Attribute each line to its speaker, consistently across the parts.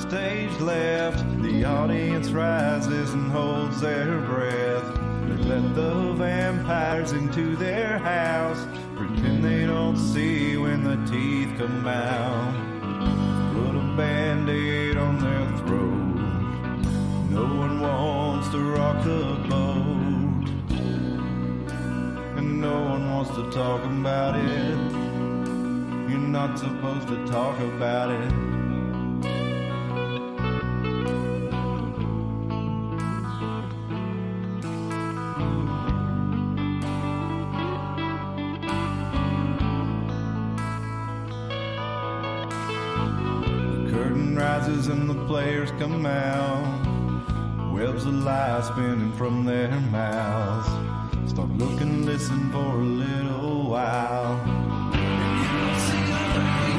Speaker 1: stage left, the audience rises and holds their breath. They let the vampires into their house, pretend they don't see when the teeth come out. Put a band-aid on their throat. No one wants to rock the boat, and no one wants to talk about it. You're not supposed to talk about it. Rises and the players come out, webs of light spinning from their mouths. Start looking, listen for a little while. And you don't see a very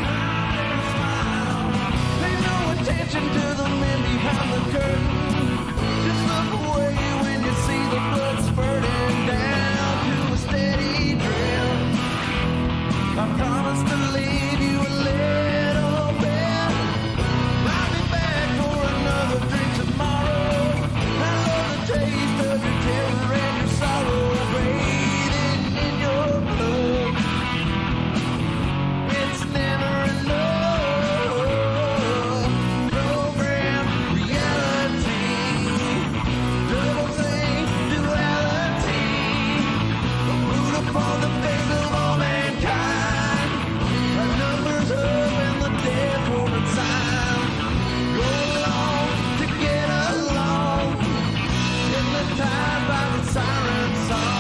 Speaker 1: smile. Pay no attention to the men behind the curtain. Just look away when you see the blood spurting down to a steady drip. I promise to leave you a little bit. I'll be back for another drink tomorrow. I love the taste of your terror and your sorrow bathing in your blood. It's never enough. Program reality, double thing duality, root upon the face of all mankind. Our numbers up and the dead woman sign. Go along to get along in the time by the siren song.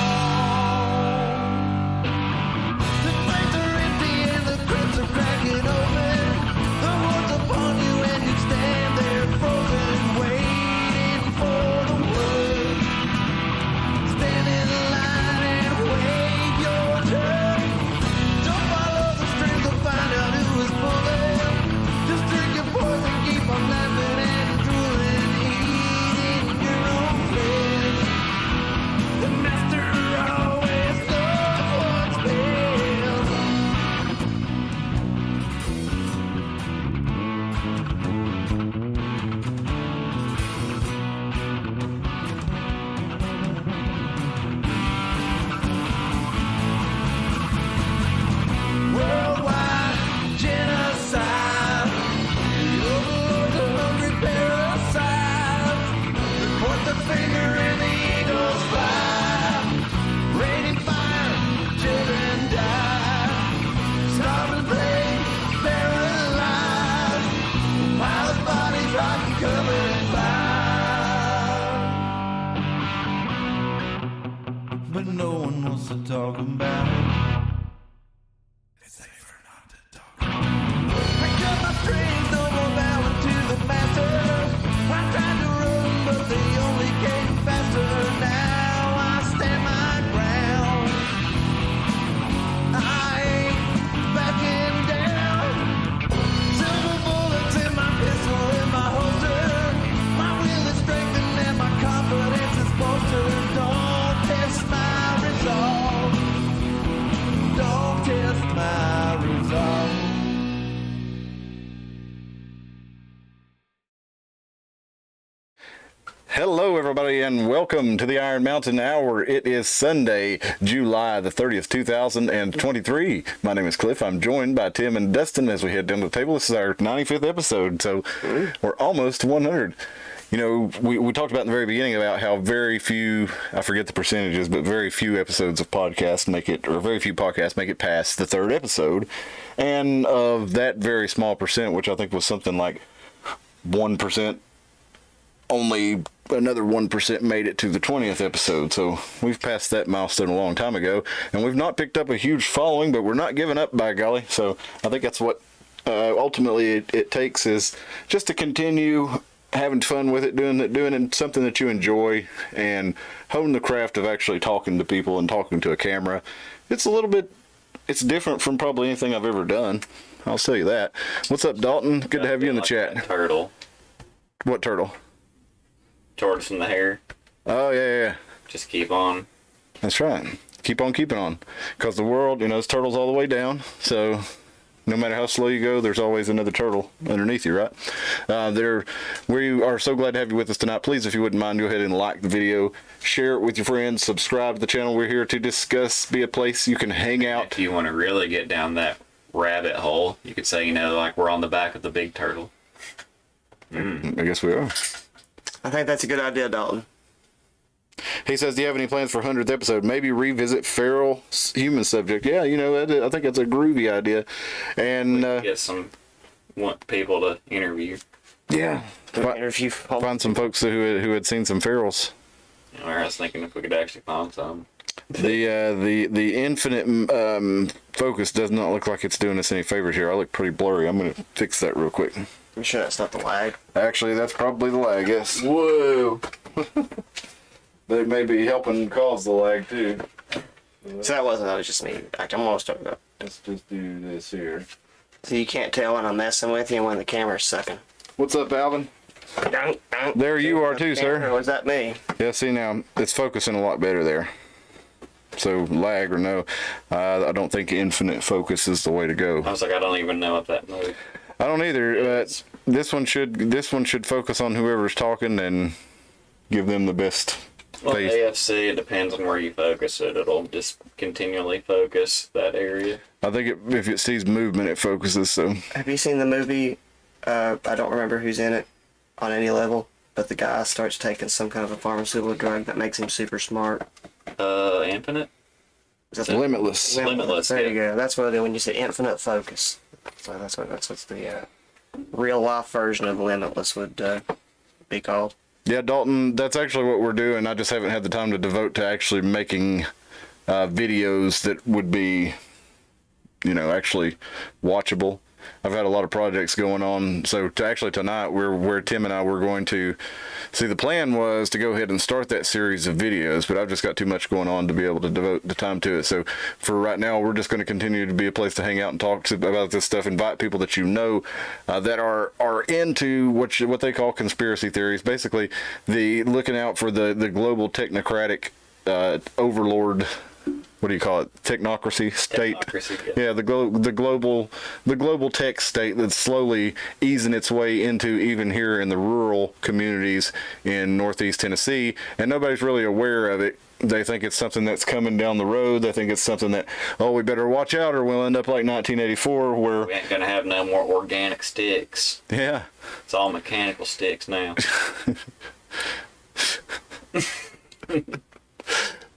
Speaker 1: The flames are empty and the crypts are cracking open. The horde's upon you and you stand there frozen, waiting for the word. Stand in line and wait your turn. Don't follow the strings to find out who is pulling. Just drink your poison, keep on laughing and drooling, eating your own flesh. The master always knows what's best. Worldwide genocide. The overlords of hungry parasites. Report the finger and the eagles fly. Raining fire, children die. Starving plague, paralyzed. Pile of bodies rotting, covered in fire. But no one wants to talk about it. It's safer not to talk about it. Pick up my strings, no more bowing to the master. I tried to run, but they only came faster. Now I stand my ground. I ain't backing down. Silver bullets in my pistol, in my holster. My will is strengthened and my confidence is bolstered. Don't test my resolve. Don't test my resolve.
Speaker 2: Hello, everybody, and welcome to the Iron Mountain Hour. It is Sunday, July the 30th, 2023. My name is Cliff. I'm joined by Tim and Dustin as we head down to the table. This is our 95th episode, so we're almost 100. You know, we talked about in the very beginning about how very few, I forget the percentages, but very few episodes of podcasts make it, or very few podcasts make it past the third episode. And of that very small percent, which I think was something like 1%, only another 1% made it to the 20th episode. So we've passed that milestone a long time ago, and we've not picked up a huge following, but we're not giving up, by golly. So I think that's what ultimately it takes, is just to continue having fun with it, doing it something that you enjoy, and hone the craft of actually talking to people and talking to a camera. It's different from probably anything I've ever done. I'll tell you that. What's up, Dalton? Good to have you in the chat.
Speaker 3: Turtle.
Speaker 2: What turtle?
Speaker 3: Tortoise in the hair.
Speaker 2: Oh, yeah.
Speaker 3: Just keep on.
Speaker 2: That's right. Keep on keeping on. Because the world, it's turtles all the way down. So No matter how slow you go, there's always another turtle underneath you, right? We are so glad to have you with us tonight. Please, if you wouldn't mind, go ahead and like the video, share it with your friends, subscribe to the channel. We're here to discuss, be a place you can hang out.
Speaker 3: If you want to really get down that rabbit hole, you could say, like we're on the back of the big turtle.
Speaker 2: I guess we are.
Speaker 4: I think that's a good idea, Dalton.
Speaker 2: He says, do you have any plans for 100th episode? Maybe revisit feral human subject. Yeah, I think that's a groovy idea. And
Speaker 3: Get want people to interview.
Speaker 2: yeah,
Speaker 4: Interview.
Speaker 2: find some folks who had seen some ferals.
Speaker 3: I was thinking if we could actually find some.
Speaker 2: The infinite focus does not look like it's doing us any favors here. I look pretty blurry. I'm gonna fix that real quick.
Speaker 4: I'm sure that's not the lag.
Speaker 2: Actually, that's probably the lag. Yes.
Speaker 3: Whoa!
Speaker 2: They may be helping cause the lag too.
Speaker 4: So that was just me. I'm almost over that.
Speaker 2: Let's just do this here.
Speaker 4: So you can't tell when I'm messing with you and when the camera's sucking.
Speaker 2: What's up, Alvin?
Speaker 4: Dun, dun.
Speaker 2: There you are too, sir.
Speaker 4: Or was that me?
Speaker 2: Yeah, see now, it's focusing a lot better there. So lag or no, I don't think infinite focus is the way to go.
Speaker 3: I was like, I don't even know what that movie.
Speaker 2: I don't either. But this one should focus on whoever's talking and give them the best
Speaker 3: Well,
Speaker 2: face.
Speaker 3: AFC, it depends on where you focus it. It'll just continually focus that area.
Speaker 2: I think if it sees movement, it focuses. So
Speaker 4: Have you seen the movie? I don't remember who's in it on any level, but the guy starts taking some kind of a pharmaceutical drug that makes him super smart.
Speaker 3: Infinite?
Speaker 4: Is that
Speaker 2: Limitless.
Speaker 3: Limitless,
Speaker 4: There
Speaker 3: yeah.
Speaker 4: you go. That's what I do when you say infinite focus. So that's what's the real life version of Limitless would be called.
Speaker 2: Yeah, Dalton, that's actually what we're doing. I just haven't had the time to devote to actually making videos that would be, actually watchable. I've had a lot of projects going on. So tonight, where Tim and I were going to see, the plan was to go ahead and start that series of videos, but I've just got too much going on to be able to devote the time to it. So for right now, we're just going to continue to be a place to hang out and talk about this stuff, invite people that that are into what they call conspiracy theories. Basically, the looking out for the global technocratic overlord. What do you call it? Technocracy state.
Speaker 3: Technocracy,
Speaker 2: Yeah, the global tech state that's slowly easing its way into even here in the rural communities in Northeast Tennessee, and nobody's really aware of it. They think it's something that's coming down the road. They think it's something that, we better watch out or we'll end up like 1984 where...
Speaker 3: We ain't gonna have no more organic sticks.
Speaker 2: Yeah.
Speaker 3: It's all mechanical sticks now.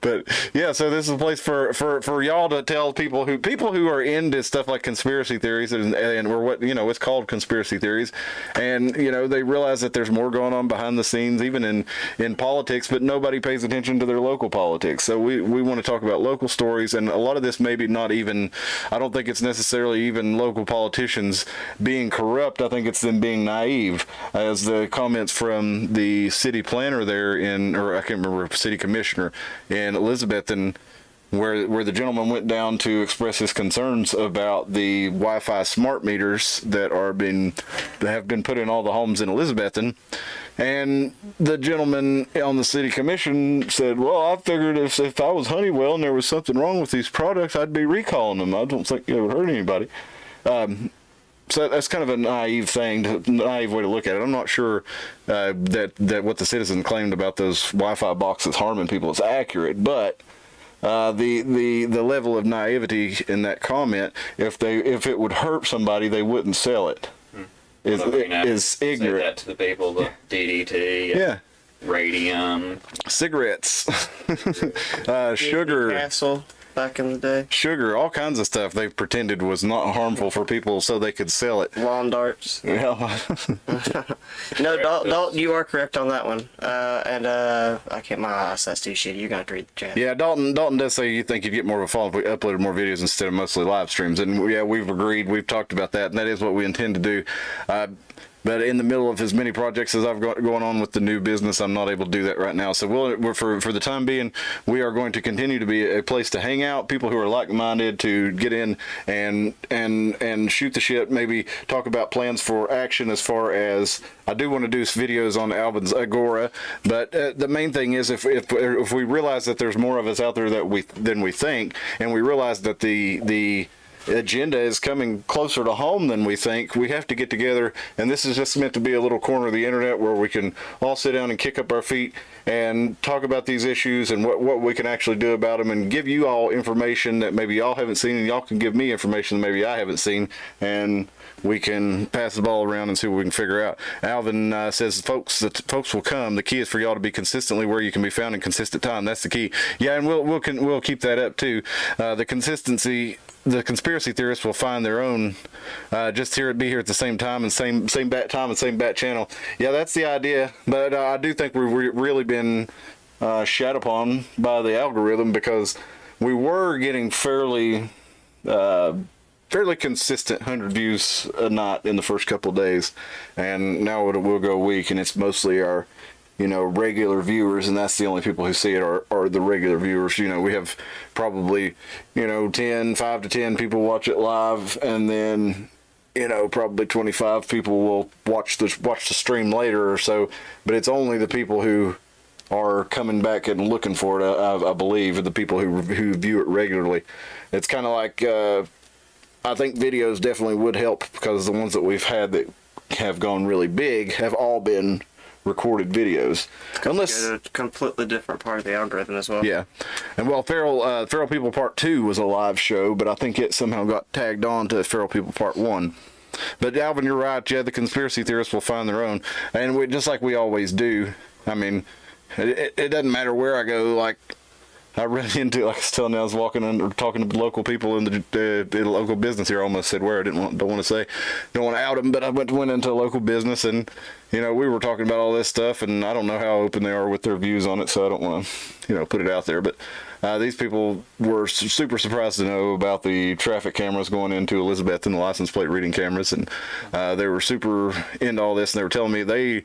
Speaker 2: But yeah, so this is a place for y'all to tell people who are into stuff like conspiracy theories and or what it's called conspiracy theories, and they realize that there's more going on behind the scenes, even in politics, but nobody pays attention to their local politics. So we want to talk about local stories, and a lot of this maybe not even. I don't think it's necessarily even local politicians being corrupt. I think it's them being naive, as the comments from the city planner there or I can't remember, city commissioner in Elizabethton, where the gentleman went down to express his concerns about the Wi-Fi smart meters that have been put in all the homes in Elizabethton. And the gentleman on the city commission said, well, I figured if I was Honeywell and there was something wrong with these products, I'd be recalling them. I don't think it would hurt anybody. So that's kind of a naive way to look at it. I'm not sure that what the citizen claimed about those Wi-Fi boxes harming people is accurate, but the level of naivety in that comment, if it would hurt somebody, they wouldn't sell it. Is ignorant.
Speaker 3: Say that to the people, the DDT,
Speaker 2: Yeah.
Speaker 3: radium,
Speaker 2: Cigarettes, sugar.
Speaker 4: Castle back in the day.
Speaker 2: Sugar, all kinds of stuff they pretended was not harmful for people so they could sell it.
Speaker 4: Lawn darts.
Speaker 2: Yeah.
Speaker 4: No, Dalton, you are correct on that one. I can't. My eyesight's too shitty. You're gonna have to read the chat.
Speaker 2: Yeah, Dalton does say you think you'd get more of a follow if we uploaded more videos instead of mostly live streams. And yeah, we've agreed. We've talked about that, and that is what we intend to do. But in the middle of as many projects as I've got going on with the new business, I'm not able to do that right now. So we're for the time being, we are going to continue to be a place to hang out, people who are like-minded to get in and shoot the shit, maybe talk about plans for action. As far as I do want to do videos on Alvin's Agora, but the main thing is if we realize that there's more of us out there than we think, and we realize that the agenda is coming closer to home than we think. We have to get together, and this is just meant to be a little corner of the internet where we can all sit down and kick up our feet and talk about these issues and what we can actually do about them, and give you all information that maybe y'all haven't seen, and y'all can give me information that maybe I haven't seen, and we can pass the ball around and see what we can figure out. Alvin says, folks will come. The key is for y'all to be consistently where you can be found in consistent time. That's the key. Yeah, and we'll keep that up too. The consistency. The conspiracy theorists will find their own. Just be here at the same time and same bat time and same bat channel. Yeah, that's the idea. But I do think we've really been shat upon by the algorithm, because we were getting fairly consistent 100 views a night in the first couple of days, and now it will go a week, and it's mostly our regular viewers, and that's the only people who see it are the regular viewers. We have probably 5 to 10 people watch it live, and then probably 25 people will watch the stream later or so, but it's only the people who are coming back and looking for it, I believe, are the people who view it regularly. It's kind of like I think videos definitely would help, because the ones that we've had that have gone really big have all been recorded videos, unless
Speaker 4: a completely different part of the algorithm as well.
Speaker 2: Yeah, and well, Feral People Part 2 was a live show, but I think it somehow got tagged on to Feral People Part 1. But Alvin, you're right. Yeah, the conspiracy theorists will find their own, and just like we always do. I mean, it doesn't matter where I go. Like, I ran into, like I was telling you, I was walking and talking to local people in the local business here. I almost said where. I don't want to say, don't want to out them, but I went into a local business, and we were talking about all this stuff, and I don't know how open they are with their views on it, so I don't want to put it out there. But these people were super surprised to know about the traffic cameras going into Elizabeth and the license plate reading cameras, and they were super into all this, and they were telling me they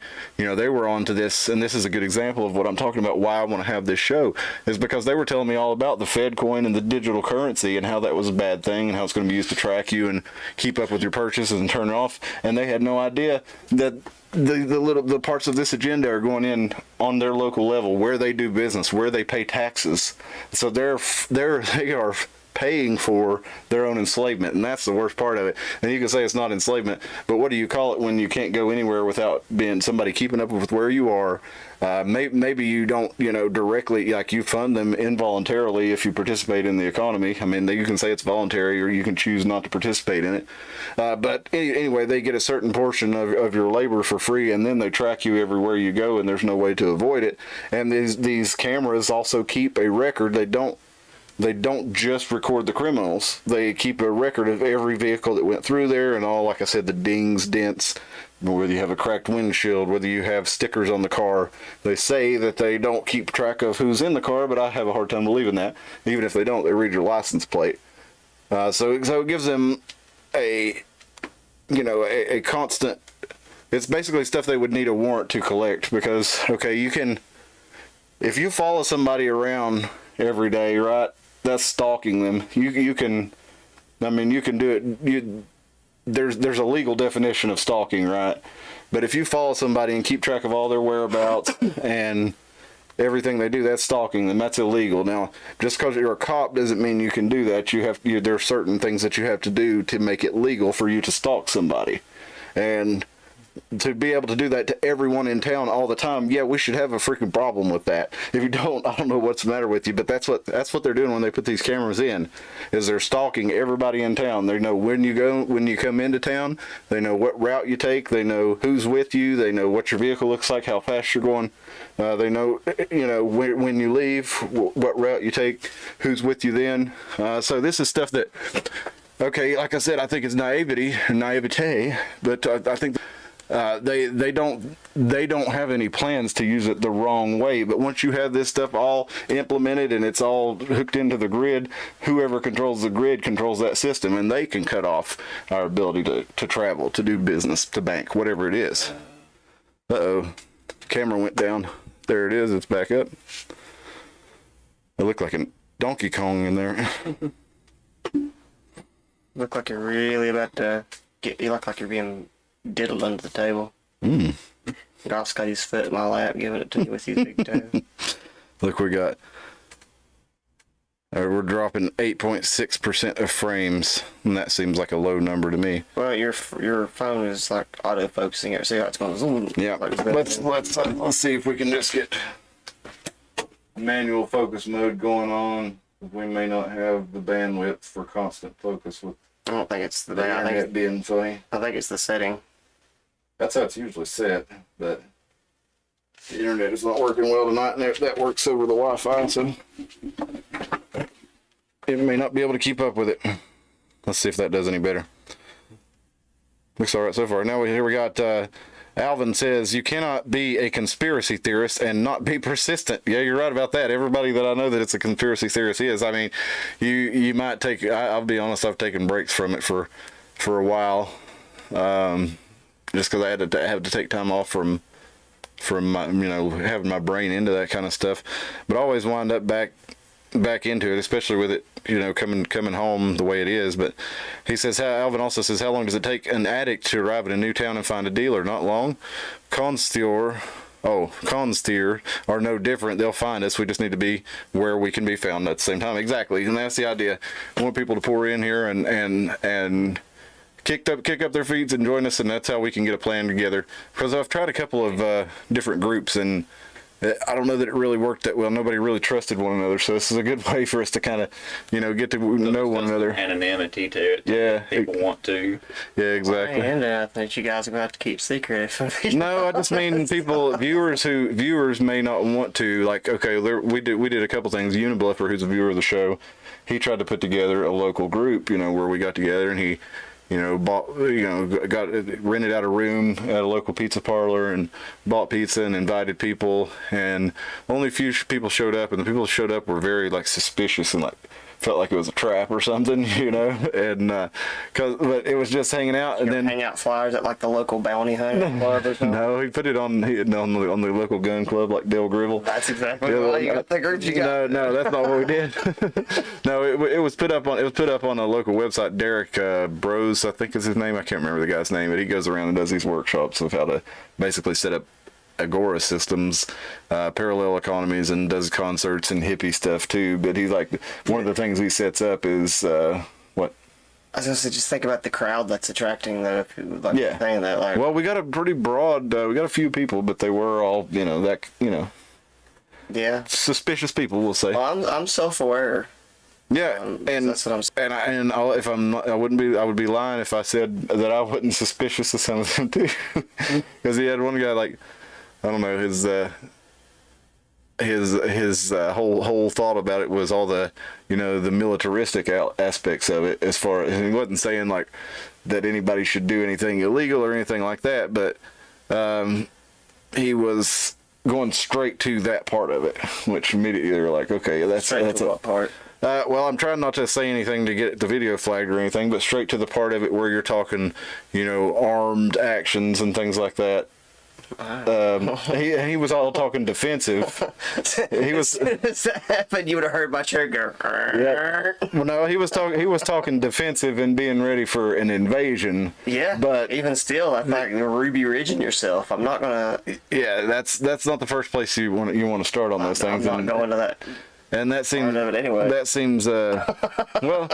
Speaker 2: were onto this, and this is a good example of what I'm talking about, why I want to have this show, is because they were telling me all about the Fed coin and the digital currency and how that was a bad thing and how it's going to be used to track you and keep up with your purchases and turn it off, and they had no idea that the parts of this agenda are going in on their local level, where they do business, where they pay taxes. So they are paying for their own enslavement, and that's the worst part of it. And you can say it's not enslavement, but what do you call it when you can't go anywhere without being somebody keeping up with where you are? Maybe you don't, directly, like, you fund them involuntarily if you participate in the economy. I mean, you can say it's voluntary, or you can choose not to participate in it. But anyway, they get a certain portion of your labor for free, and then they track you everywhere you go, and there's no way to avoid it. And these cameras also keep a record. They don't just record the criminals. They keep a record of every vehicle that went through there, and all, like I said, the dings, dents, whether you have a cracked windshield, whether you have stickers on the car. They say that they don't keep track of who's in the car, but I have a hard time believing that. Even if they don't, they read your license plate. So it gives them a constant. It's basically stuff they would need a warrant to collect, because if you follow somebody around every day, right? That's stalking them. You can do it. There's a legal definition of stalking, right? But if you follow somebody and keep track of all their whereabouts and everything they do, that's stalking them. That's illegal. Now, just because you're a cop doesn't mean you can do that. There are certain things that you have to do to make it legal for you to stalk somebody, and to be able to do that to everyone in town all the time, yeah, we should have a freaking problem with that. If you don't, I don't know what's the matter with you, but that's what they're doing when they put these cameras in, is they're stalking everybody in town. They know when you come into town, they know what route you take, they know who's with you, they know what your vehicle looks like, how fast you're going, they know, when you leave, what route you take, who's with you then. So this is stuff that, like I said, I think it's naivete, but I think they don't have any plans to use it the wrong way. But once you have this stuff all implemented and it's all hooked into the grid, whoever controls the grid controls that system, and they can cut off our ability to travel, to do business, to bank, whatever it is. Camera went down. There it is. It's back up. It looked like a Donkey Kong in there.
Speaker 4: Look like you're really about to you look like you're being diddled under the table. Ross got his foot in my lap, giving it to you with his big toe.
Speaker 2: Look, we got We're dropping 8.6% of frames, and that seems like a low number to me.
Speaker 4: Well, your phone is like auto focusing it. See how it's going zoom?
Speaker 2: Yeah,
Speaker 4: Like
Speaker 2: let's see if we can just get manual focus mode going on. We may not have the bandwidth for constant focus with
Speaker 4: I don't think it's the
Speaker 2: the
Speaker 4: I
Speaker 2: internet
Speaker 4: think
Speaker 2: being funny.
Speaker 4: it's the setting.
Speaker 2: That's how it's usually set, but the internet is not working well tonight, and that works over the Wi-Fi, so it may not be able to keep up with it. Let's see if that does any better. Looks all right so far. Now here we got Alvin says, you cannot be a conspiracy theorist and not be persistent. Yeah, you're right about that. Everybody that I know that it's a conspiracy theorist is. I mean, you might take, I'll be honest, I've taken breaks from it for a while, just because I had to take time off from my, having my brain into that kind of stuff. But I always wind up back into it, especially with it, coming home the way it is. But he says, Alvin also says, how long does it take an addict to arrive in a new town and find a dealer? Not long. Constier are no different. They'll find us. We just need to be where we can be found at the same time. Exactly. And that's the idea. I want people to pour in here and kick up their feet and join us, and that's how we can get a plan together. Because I've tried a couple of different groups, and I don't know that it really worked that well. Nobody really trusted one another, so this is a good way for us to kind of, get to know one another.
Speaker 3: Anonymity to it.
Speaker 2: Yeah.
Speaker 3: People want to.
Speaker 2: Yeah, exactly.
Speaker 4: And I think you guys are gonna have to keep secret.
Speaker 2: No, I just mean viewers may not want to. Like, okay, we did a couple things. Unibluffer, who's a viewer of the show, he tried to put together a local group, where we got together, and he rented out a room at a local pizza parlor and bought pizza and invited people, and only a few people showed up, and the people who showed up were very suspicious and felt like it was a trap or something, and but it was just hanging out, and then
Speaker 4: hang out flyers at the local bounty hunter club or something.
Speaker 2: No, he put it on the local gun club like Dale Gribble.
Speaker 4: That's exactly why you got the groups you got.
Speaker 2: No, that's not what we did. No, it was put up on a local website. Derek Bros, I think is his name. I can't remember the guy's name, but he goes around and does these workshops of how to basically set up Agora systems, parallel economies, and does concerts and hippie stuff too. But he's one of the things he sets up is what?
Speaker 4: I was gonna say, just think about the crowd that's attracting the thing that
Speaker 2: Well, we got a pretty broad. We got a few people, but they were all
Speaker 4: yeah,
Speaker 2: suspicious people, we'll say.
Speaker 4: Well, I'm self-aware.
Speaker 2: Yeah, and
Speaker 4: that's what I'm saying.
Speaker 2: I would be lying if I said that I wasn't suspicious of some of them too, because he had one guy I don't know, his whole thought about it was all the the militaristic aspects of it, as far as he wasn't saying that anybody should do anything illegal or anything like that, but he was going straight to that part of it, which immediately they're like, okay, that's
Speaker 4: what part?
Speaker 2: Well, I'm trying not to say anything to get the video flagged or anything, but straight to the part of it where you're talking, armed actions and things like that. He was all talking defensive. He was.
Speaker 4: As that happened, you would have heard my chair go.
Speaker 2: Yeah. Well, no, he was talking defensive and being ready for an invasion.
Speaker 4: Yeah,
Speaker 2: but
Speaker 4: even still, I think you're Ruby Ridging yourself. I'm not gonna.
Speaker 2: Yeah, that's not the first place you want to start on those things.
Speaker 4: I'm not going to that.
Speaker 2: And that seems
Speaker 4: part of it anyway.
Speaker 2: That seems well.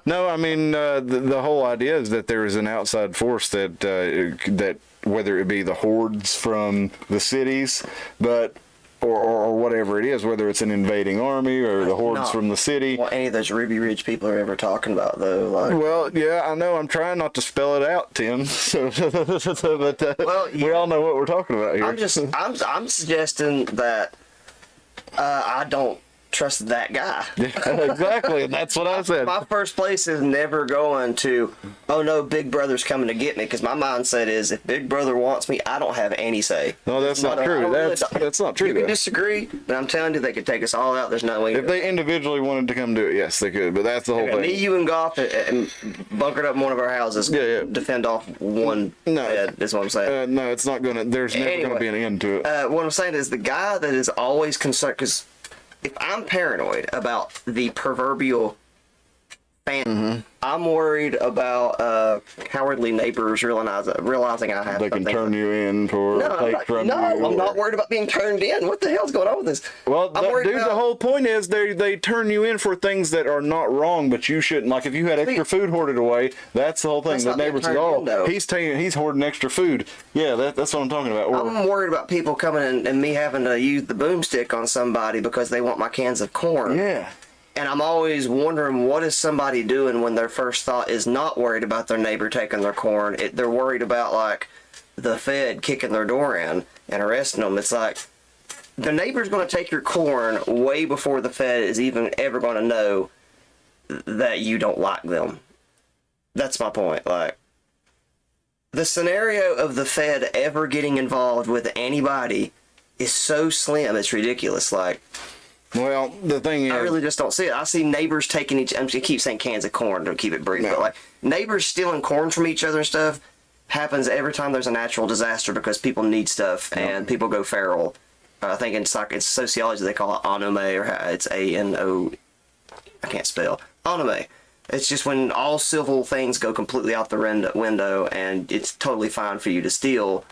Speaker 2: No, I mean the whole idea is that there is an outside force that whether it be the hordes from the cities, or whatever it is, whether it's an invading army or the hordes from the city.
Speaker 4: What any of those Ruby Ridge people are ever talking about, though.
Speaker 2: Well, yeah, I know. I'm trying not to spell it out, Tim. But we all know what we're talking about here.
Speaker 4: I'm suggesting that I don't trust that guy.
Speaker 2: Yeah, exactly, and that's what I said.
Speaker 4: My first place is never going to, oh no, Big Brother's coming to get me, because my mindset is, if Big Brother wants me, I don't have any say.
Speaker 2: No, that's not true. That's not true.
Speaker 4: You can disagree, but I'm telling you, they could take us all out. There's no way.
Speaker 2: If they individually wanted to come do it, yes, they could. But that's the whole thing.
Speaker 4: Me, you, and Goff and bunkered up in one of our houses. Yeah. Defend off one bed. Is what I'm saying.
Speaker 2: No, it's not gonna. There's never gonna be an end to it.
Speaker 4: What I'm saying is, the guy that is always concerned, because if I'm paranoid about the proverbial fan. I'm worried about cowardly neighbors realizing I have
Speaker 2: They can
Speaker 4: something.
Speaker 2: turn you in for take from you.
Speaker 4: I'm not worried about being turned in. What the hell's going on with this?
Speaker 2: Well,
Speaker 4: I'm worried
Speaker 2: dude, the
Speaker 4: about-
Speaker 2: whole point is they turn you in for things that are not wrong, but you shouldn't. Like if you had extra food hoarded away, that's the whole thing.
Speaker 4: That's
Speaker 2: The
Speaker 4: not being
Speaker 2: neighbor says,
Speaker 4: turned in,
Speaker 2: "Oh,
Speaker 4: though.
Speaker 2: he's hoarding extra food." Yeah, that's what I'm talking about. Or,
Speaker 4: I'm worried about people coming in and me having to use the boomstick on somebody because they want my cans of corn.
Speaker 2: yeah.
Speaker 4: And I'm always wondering, what is somebody doing when their first thought is not worried about their neighbor taking their corn? They're worried about, like, the Fed kicking their door in and arresting them. It's like, the neighbor's going to take your corn way before the Fed is even ever going to know that you don't like them. That's my point. Like, the scenario of the Fed ever getting involved with anybody is so slim, it's ridiculous. Like,
Speaker 2: Well, the thing is,
Speaker 4: I really just don't see it. I see neighbors taking I'm just gonna keep saying cans of corn to keep it brief,
Speaker 2: No.
Speaker 4: but like neighbors stealing corn from each other and stuff happens every time there's a natural disaster because people need stuff and people go feral. I think it's sociology they call it anome, or it's ANO. I can't spell anome. It's just when all civil things go completely out the window and it's totally fine for you to steal.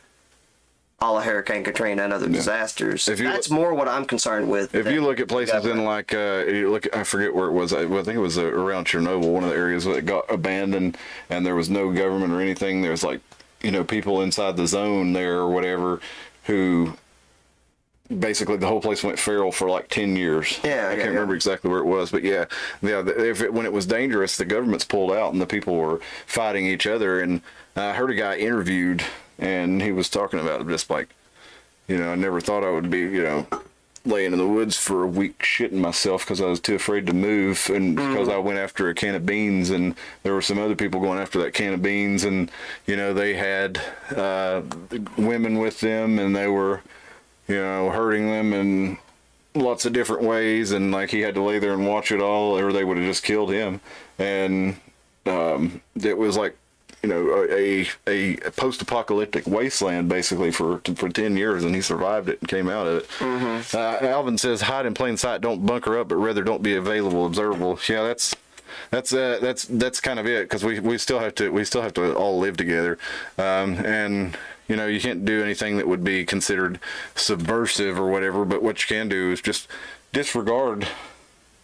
Speaker 4: A la Hurricane Katrina and other disasters. That's more what I'm concerned with.
Speaker 2: if you look at places in like, you look, I forget where it was. I think it was around Chernobyl, one of the areas that got abandoned, and there was no government or anything. There's like, people inside the zone there or whatever, who basically the whole place went feral for like 10 years. I can't remember exactly where it was, but when it was dangerous, the governments pulled out and the people were fighting each other. And I heard a guy interviewed, and he was talking about just like, I never thought I would be, laying in the woods for a week shitting myself because I was too afraid to move, and because I went after a can of beans, and there were some other people going after that can of beans, and they had women with them, and they were hurting them in lots of different ways, and like he had to lay there and watch it all, or they would have just killed him. And it was like a post-apocalyptic wasteland basically for 10 years, and he survived it and came out of it. Alvin says, hide in plain sight, don't bunker up, but rather don't be available, observable. Yeah, that's kind of it, because we still have to all live together, and you can't do anything that would be considered subversive or whatever, but what you can do is just disregard,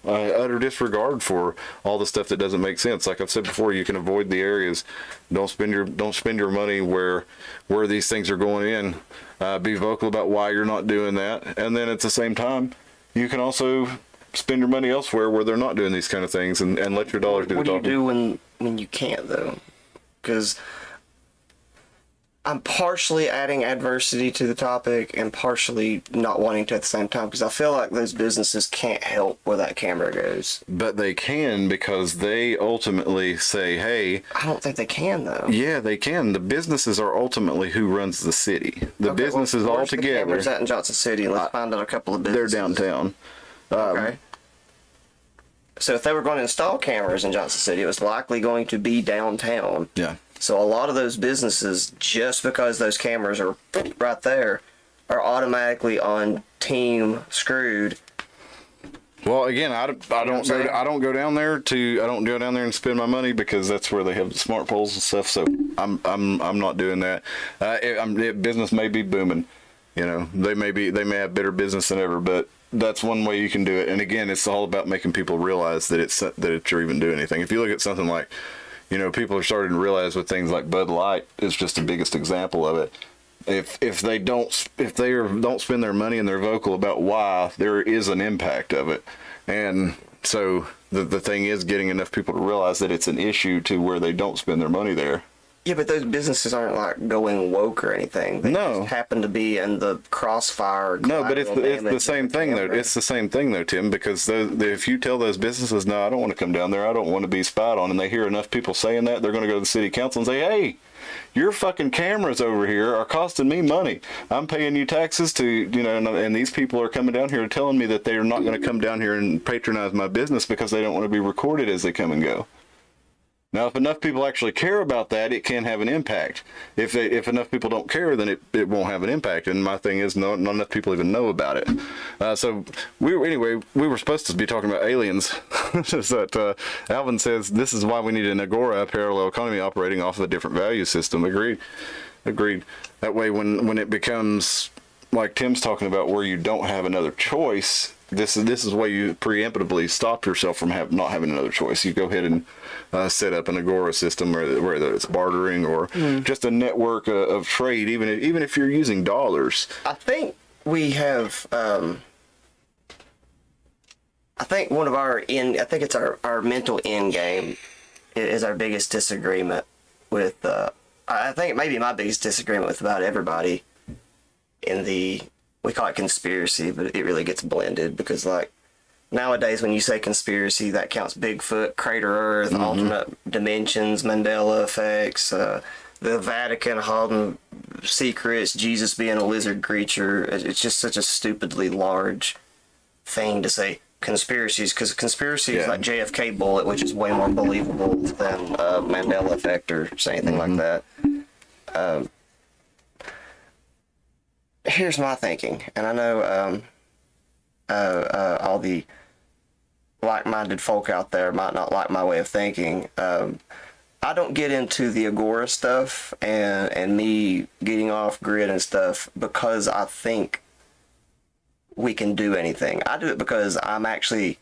Speaker 2: utter disregard for all the stuff that doesn't make sense. Like I've said before, you can avoid the areas. Don't spend your money where these things are going in. Be vocal about why you're not doing that, and then at the same time, you can also spend your money elsewhere where they're not doing these kind of things, and let your dollars do the talking.
Speaker 4: What do you do when you can't, though? Because I'm partially adding adversity to the topic and partially not wanting to at the same time, because I feel like those businesses can't help where that camera goes.
Speaker 2: But they can, because they ultimately say, hey...
Speaker 4: I don't think they can, though.
Speaker 2: Yeah, they can. The businesses are ultimately who runs the city. The businesses all
Speaker 4: where's the
Speaker 2: together...
Speaker 4: cameras at in Johnson City? Let's find out a couple of businesses.
Speaker 2: They're downtown.
Speaker 4: Okay. So if they were going to install cameras in Johnson City, it was likely going to be downtown.
Speaker 2: Yeah.
Speaker 4: So a lot of those businesses, just because those cameras are right there, are automatically on team screwed.
Speaker 2: Well, again, I don't go down there and spend my money, because that's where they have the smart poles and stuff. So I'm not doing that. Business may be booming, they may have better business than ever, but that's one way you can do it. And again, it's all about making people realize that you're even doing anything. If you look at something like, people are starting to realize with things like Bud Light is just the biggest example of it. If they don't spend their money and they're vocal about why, there is an impact of it. And so the thing is getting enough people to realize that it's an issue to where they don't spend their money there.
Speaker 4: Yeah, but those businesses aren't like going woke or anything. They just happen to be in the crossfire.
Speaker 2: No, but it's the same thing though. It's the same thing though, Tim, because if you tell those businesses, no, I don't want to come down there, I don't want to be spied on, and they hear enough people saying that, they're going to go to the city council and say, hey, your fucking cameras over here are costing me money. I'm paying you taxes to, and these people are coming down here telling me that they're not going to come down here and patronize my business because they don't want to be recorded as they come and go. Now, if enough people actually care about that, it can have an impact. If enough people don't care, then it won't have an impact. And my thing is, not enough people even know about it. So we were supposed to be talking about aliens. That Alvin says this is why we need an Agora, a parallel economy operating off of a different value system. Agreed. That way, when it becomes like Tim's talking about, where you don't have another choice, this is why you preemptively stop yourself from not having another choice. You go ahead and set up an Agora system, whether it's bartering or just a network of trade, even if you're using dollars.
Speaker 4: I think we have. I think one of our I think it's our mental end game is our biggest disagreement with. I think it may be my biggest disagreement with about everybody in we call it conspiracy, but it really gets blended because like nowadays when you say conspiracy, that counts Bigfoot, Crater Earth, alternate dimensions, Mandela effects, the Vatican holding secrets, Jesus being a lizard creature. It's just such a stupidly large thing to say conspiracies, because conspiracy is like JFK bullet, which is way more believable than Mandela effect or anything like that. Here's my thinking, and I know all the like-minded folk out there might not like my way of thinking. I don't get into the Agora stuff and me getting off grid and stuff because I think we can do anything. I do it because I'm actually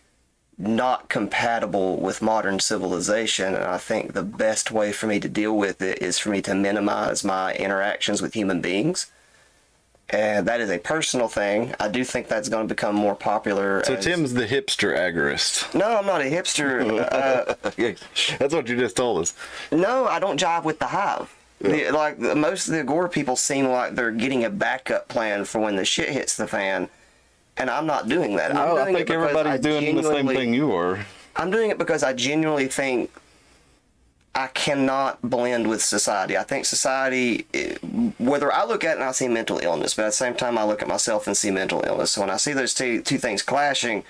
Speaker 4: not compatible with modern civilization, and I think the best way for me to deal with it is for me to minimize my interactions with human beings. And that is a personal thing. I do think that's going to become more popular.
Speaker 2: So Tim's the hipster agorist.
Speaker 4: No, I'm not a hipster.
Speaker 2: That's what you just told us.
Speaker 4: No, I don't jive with the hive. Yeah. Most of the Agora people seem like they're getting a backup plan for when the shit hits the fan, and I'm not doing that.
Speaker 2: No, I think everybody's doing the same thing you are.
Speaker 4: I'm doing it because I genuinely think I cannot blend with society. I think society, whether I look at it and I see mental illness, but at the same time I look at myself and see mental illness. So when I see those two things clashing,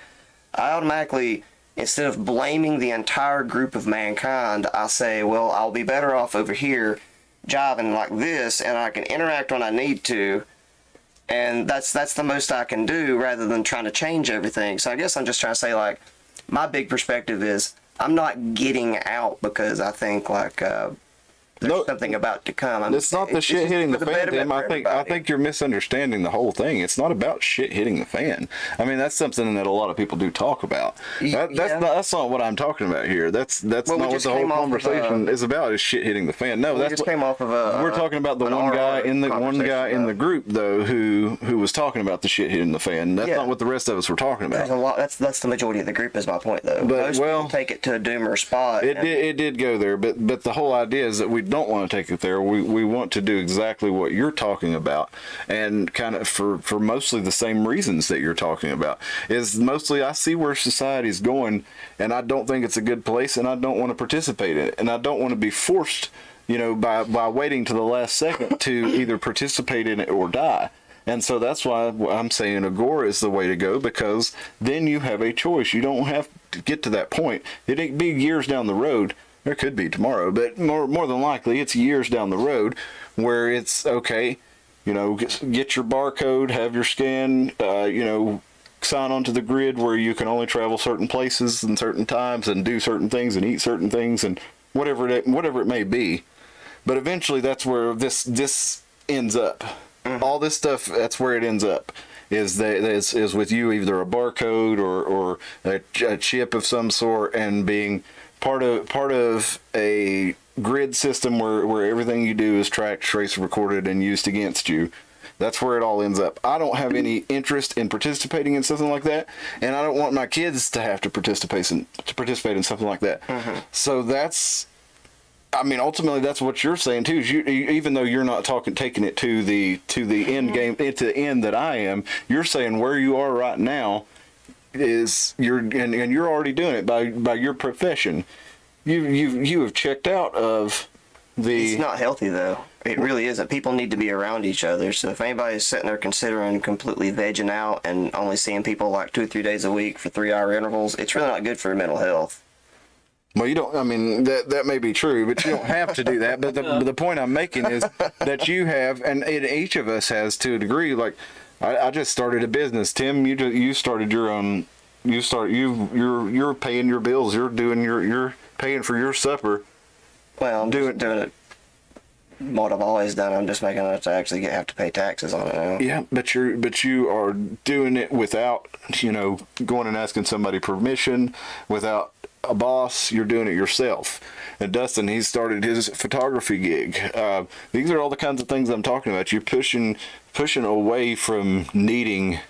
Speaker 4: I automatically, instead of blaming the entire group of mankind, I say, well, I'll be better off over here jiving like this, and I can interact when I need to, and that's the most I can do rather than trying to change everything. So I guess I'm just trying to say, like, my big perspective is I'm not getting out because I think there's something about to come.
Speaker 2: It's not the shit hitting the fan, Tim. I think you're misunderstanding the whole thing. It's not about shit hitting the fan. I mean, that's something that a lot of people do talk about. That's not what I'm talking about here. That's not what the whole conversation is about. Is shit hitting the fan? No, that's
Speaker 4: came off of
Speaker 2: we're talking about the one guy in the group though who was talking about the shit hitting the fan. That's not what the rest of us were talking about.
Speaker 4: There's a lot. That's the majority of the group. Is my point though. But most people take it to a doomer spot.
Speaker 2: It did go there, but the whole idea is that we don't want to take it there. We want to do exactly what you're talking about, and kind of for mostly the same reasons that you're talking about. Is mostly I see where society's going, and I don't think it's a good place, and I don't want to participate in it, and I don't want to be forced, by waiting to the last second to either participate in it or die. And so that's why I'm saying Agora is the way to go, because then you have a choice. You don't have to get to that point. It ain't be years down the road. There could be tomorrow, but more than likely it's years down the road where it's okay, get your barcode, have your scan, sign onto the grid where you can only travel certain places and certain times and do certain things and eat certain things and whatever it may be. But eventually that's where this ends up. Mm-hmm. All this stuff, that's where it ends up. Is with you either a barcode or a chip of some sort, and being part of a grid system where everything you do is tracked, traced, recorded, and used against you. That's where it all ends up. I don't have any interest in participating in something like that, and I don't want my kids to have to participate in something like that. Mm-hmm. So ultimately that's what you're saying too. Is even though you're not taking it to the end game, to the end that I am, you're saying where you are right now is and you're already doing it by your profession. You have checked out of the.
Speaker 4: It's not healthy though. It really isn't. People need to be around each other. So if anybody's sitting there considering completely vegging out and only seeing people like 2 or 3 days a week for 3-hour intervals, it's really not good for your mental health.
Speaker 2: Well, you don't. I mean, that may be true, but you don't have to do that. But the point I'm making is that you have, and each of us has to a degree. Like, I just started a business. Tim, you started your own. You're paying your bills. You're paying for your supper.
Speaker 4: Well, I'm doing it. What I've always done. I'm just making it to actually have to pay taxes on it now.
Speaker 2: Yeah, but you are doing it without going and asking somebody permission, without a boss. You're doing it yourself. And Dustin, he's started his photography gig. These are all the kinds of things I'm talking about. You're pushing away from needing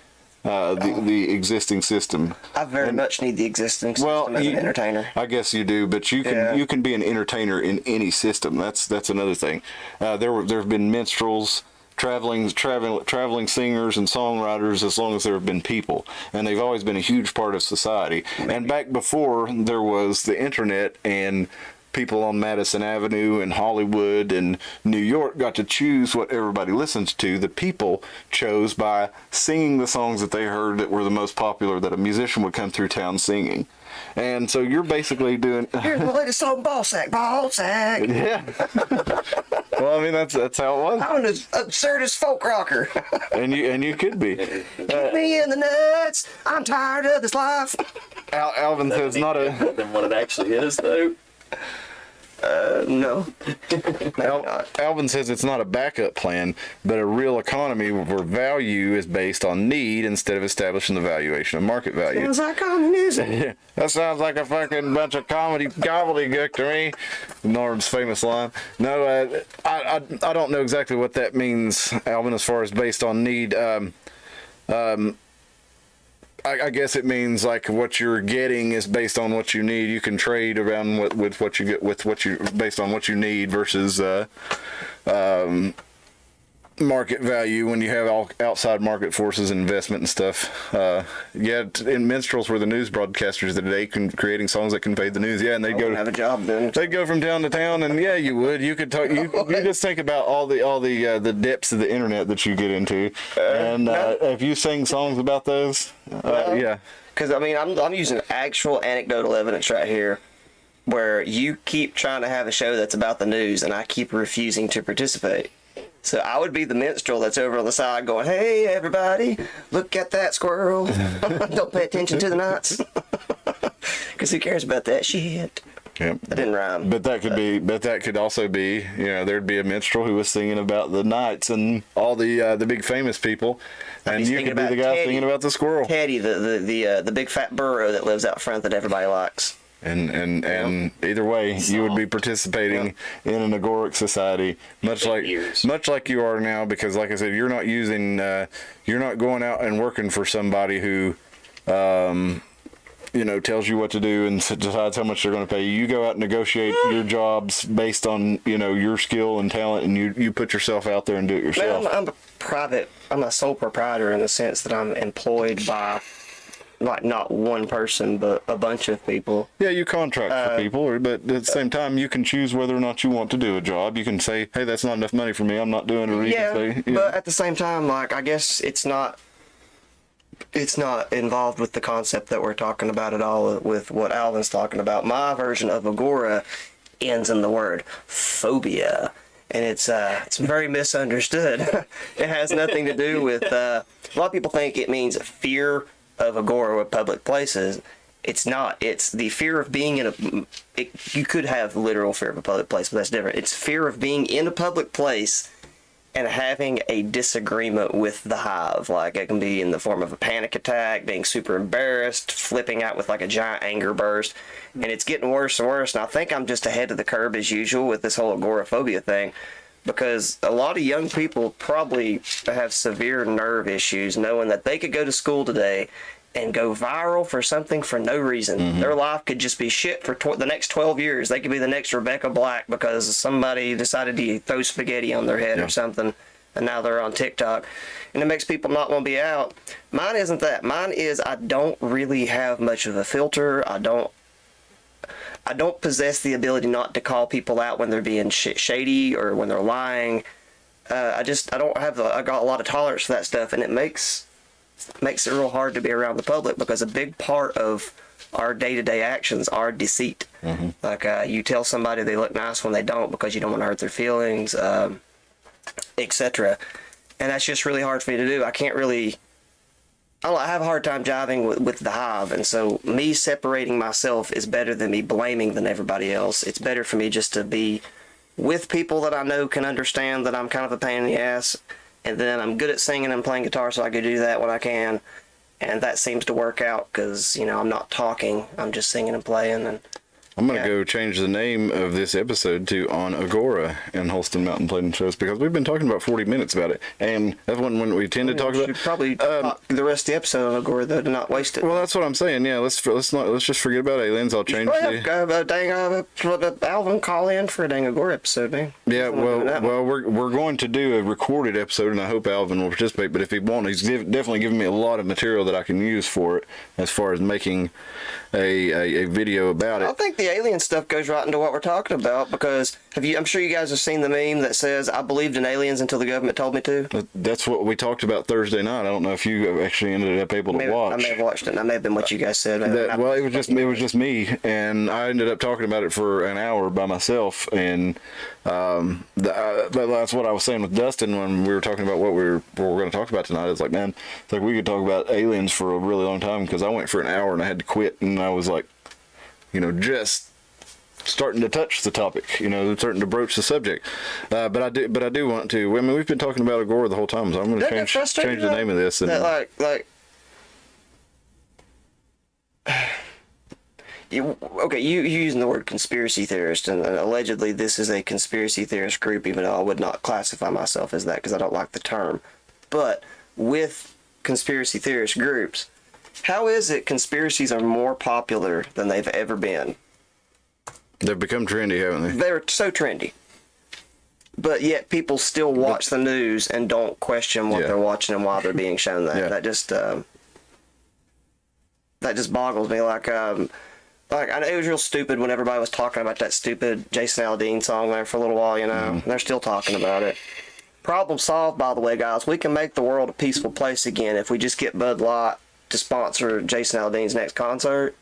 Speaker 2: the existing system.
Speaker 4: I very much need the existing system as an entertainer.
Speaker 2: I guess you do, but you can be an entertainer in any system. That's another thing. There have been minstrels, traveling singers and songwriters as long as there have been people, and they've always been a huge part of society. And back before there was the internet and people on Madison Avenue and Hollywood and New York got to choose what everybody listens to. The people chose by singing the songs that they heard that were the most popular, that a musician would come through town singing. And so you're basically doing...
Speaker 4: Here's the latest song, Ball Sack.
Speaker 2: Yeah. Well, I mean, that's how it was.
Speaker 4: I'm an absurdist folk rocker.
Speaker 2: And you could be.
Speaker 4: Get me in the nuts. I'm tired of this life.
Speaker 2: Alvin says not a...
Speaker 3: Than what it actually is, though.
Speaker 4: No.
Speaker 2: Alvin says it's not a backup plan, but a real economy where value is based on need instead of establishing the valuation of market value.
Speaker 4: Sounds like communism.
Speaker 2: Yeah, that sounds like a fucking bunch of comedy gobbledygook to me. Norman's famous line. No, I don't know exactly what that means, Alvin, as far as based on need. I guess it means like what you're getting is based on what you need. You can trade around with what you get with what you based on what you need versus market value when you have all outside market forces and investment and stuff. And minstrels were the news broadcasters of the day, creating songs that conveyed the news. Yeah, and they'd go
Speaker 4: have a job then.
Speaker 2: They'd go from town to town, and yeah, you would. You could talk. You just think about all the depths of the internet that you get into, and if you sing songs about those, yeah.
Speaker 4: Because I mean, I'm using actual anecdotal evidence right here, where you keep trying to have a show that's about the news, and I keep refusing to participate. So I would be the minstrel that's over on the side going, "Hey, everybody, look at that squirrel. Don't pay attention to the nuts." Because who cares about that shit?
Speaker 2: Yep.
Speaker 4: That didn't rhyme.
Speaker 2: But that could be. But that could also be. There'd be a minstrel who was singing about the knights and all the big famous people, and you could be the guy singing about the squirrel.
Speaker 4: Teddy, the big fat burro that lives out front that everybody likes.
Speaker 2: And either way, you would be participating in an agoric society, much like you are now. Because, like I said, you're not going out and working for somebody who, tells you what to do and decides how much they're going to pay you. You go out and negotiate your jobs based on your skill and talent, and you put yourself out there and do it yourself.
Speaker 4: Man, I'm a sole proprietor in the sense that I'm employed by. Like not one person, but a bunch of people.
Speaker 2: Yeah, you contract for people, but at the same time, you can choose whether or not you want to do a job. You can say, "Hey, that's not enough money for me. I'm not doing it." Or you can say,
Speaker 4: but at the same time, like I guess it's not involved with the concept that we're talking about at all. With what Alvin's talking about, my version of Agora ends in the word phobia. And it's very misunderstood. It has nothing to do with. A lot of people think it means fear of Agora with public places. It's not. It's the fear of being in you could have literal fear of a public place, but that's different. It's fear of being in a public place and having a disagreement with the hive. Like it can be in the form of a panic attack, being super embarrassed, flipping out with like a giant anger burst, and it's getting worse and worse. And I think I'm just ahead of the curve as usual with this whole agoraphobia thing. Because a lot of young people probably have severe nerve issues knowing that they could go to school today and go viral for something for no reason. Mm-hmm. Their life could just be shit for the next 12 years. They could be the next Rebecca Black because somebody decided to throw spaghetti on their head or something, and now they're on TikTok. And it makes people not want to be out. Mine isn't that. Mine is I don't really have much of a filter. I don't possess the ability not to call people out when they're being shady or when they're lying. I got a lot of tolerance for that stuff, and it makes it real hard to be around the public because a big part of our day-to-day actions are deceit. Like you tell somebody they look nice when they don't because you don't want to hurt their feelings, etc. And that's just really hard for me to do. I can't really. I have a hard time jiving with the hive, and so me separating myself is better than me blaming than everybody else. It's better for me just to be with people that I know can understand that I'm kind of a pain in the ass, and then I'm good at singing and playing guitar, so I can do that when I can, and that seems to work out because, you know, I'm not talking, I'm just singing and playing. And
Speaker 2: I'm going to go change the name of this episode to On Agora and Holston Mountain Plain Shows, because we've been talking about 40 minutes about it. And that's when we tend to talk about.
Speaker 4: Should probably talk the rest of the episode on Agora, though, to not waste it.
Speaker 2: Well, that's what I'm saying. Yeah, let's just forget about aliens. I'll change the.
Speaker 4: Alvin, call in for a dang Agora episode, man.
Speaker 2: Yeah, we're going to do a recorded episode, and I hope Alvin will participate. But if he won't, he's definitely giving me a lot of material that I can use for it, as far as making a video about it.
Speaker 4: I think the alien stuff goes right into what we're talking about, because I'm sure you guys have seen the meme that says, I believed in aliens until the government told me to.
Speaker 2: That's what we talked about Thursday night. I don't know if you actually ended up able to watch.
Speaker 4: I may have watched it, and that may have been what you guys said.
Speaker 2: Well, it was just me, and I ended up talking about it for an hour by myself, and that's what I was saying with Dustin when we were talking about what we're going to talk about tonight. It's like, man, it's like we could talk about aliens for a really long time, because I went for an hour and I had to quit, and I was like, you know, just starting to touch the topic, you know, starting to broach the subject. But I do want to. I mean, we've been talking about Agora the whole time, so I'm going to change the name of this. And
Speaker 4: you using the word conspiracy theorist, and allegedly this is a conspiracy theorist group, even though I would not classify myself as that because I don't like the term. But with conspiracy theorist groups, how is it conspiracies are more popular than they've ever been?
Speaker 2: They've become trendy, haven't they?
Speaker 4: They're so trendy. But yet people still watch the news and don't question what they're watching and why they're being shown that. Yeah. That just boggles me. Like I know it was real stupid when everybody was talking about that stupid Jason Aldean song there for a little while, you know. And they're still talking about it. Problem solved, by the way, guys. We can make the world a peaceful place again if we just get Bud Light to sponsor Jason Aldean's next concert.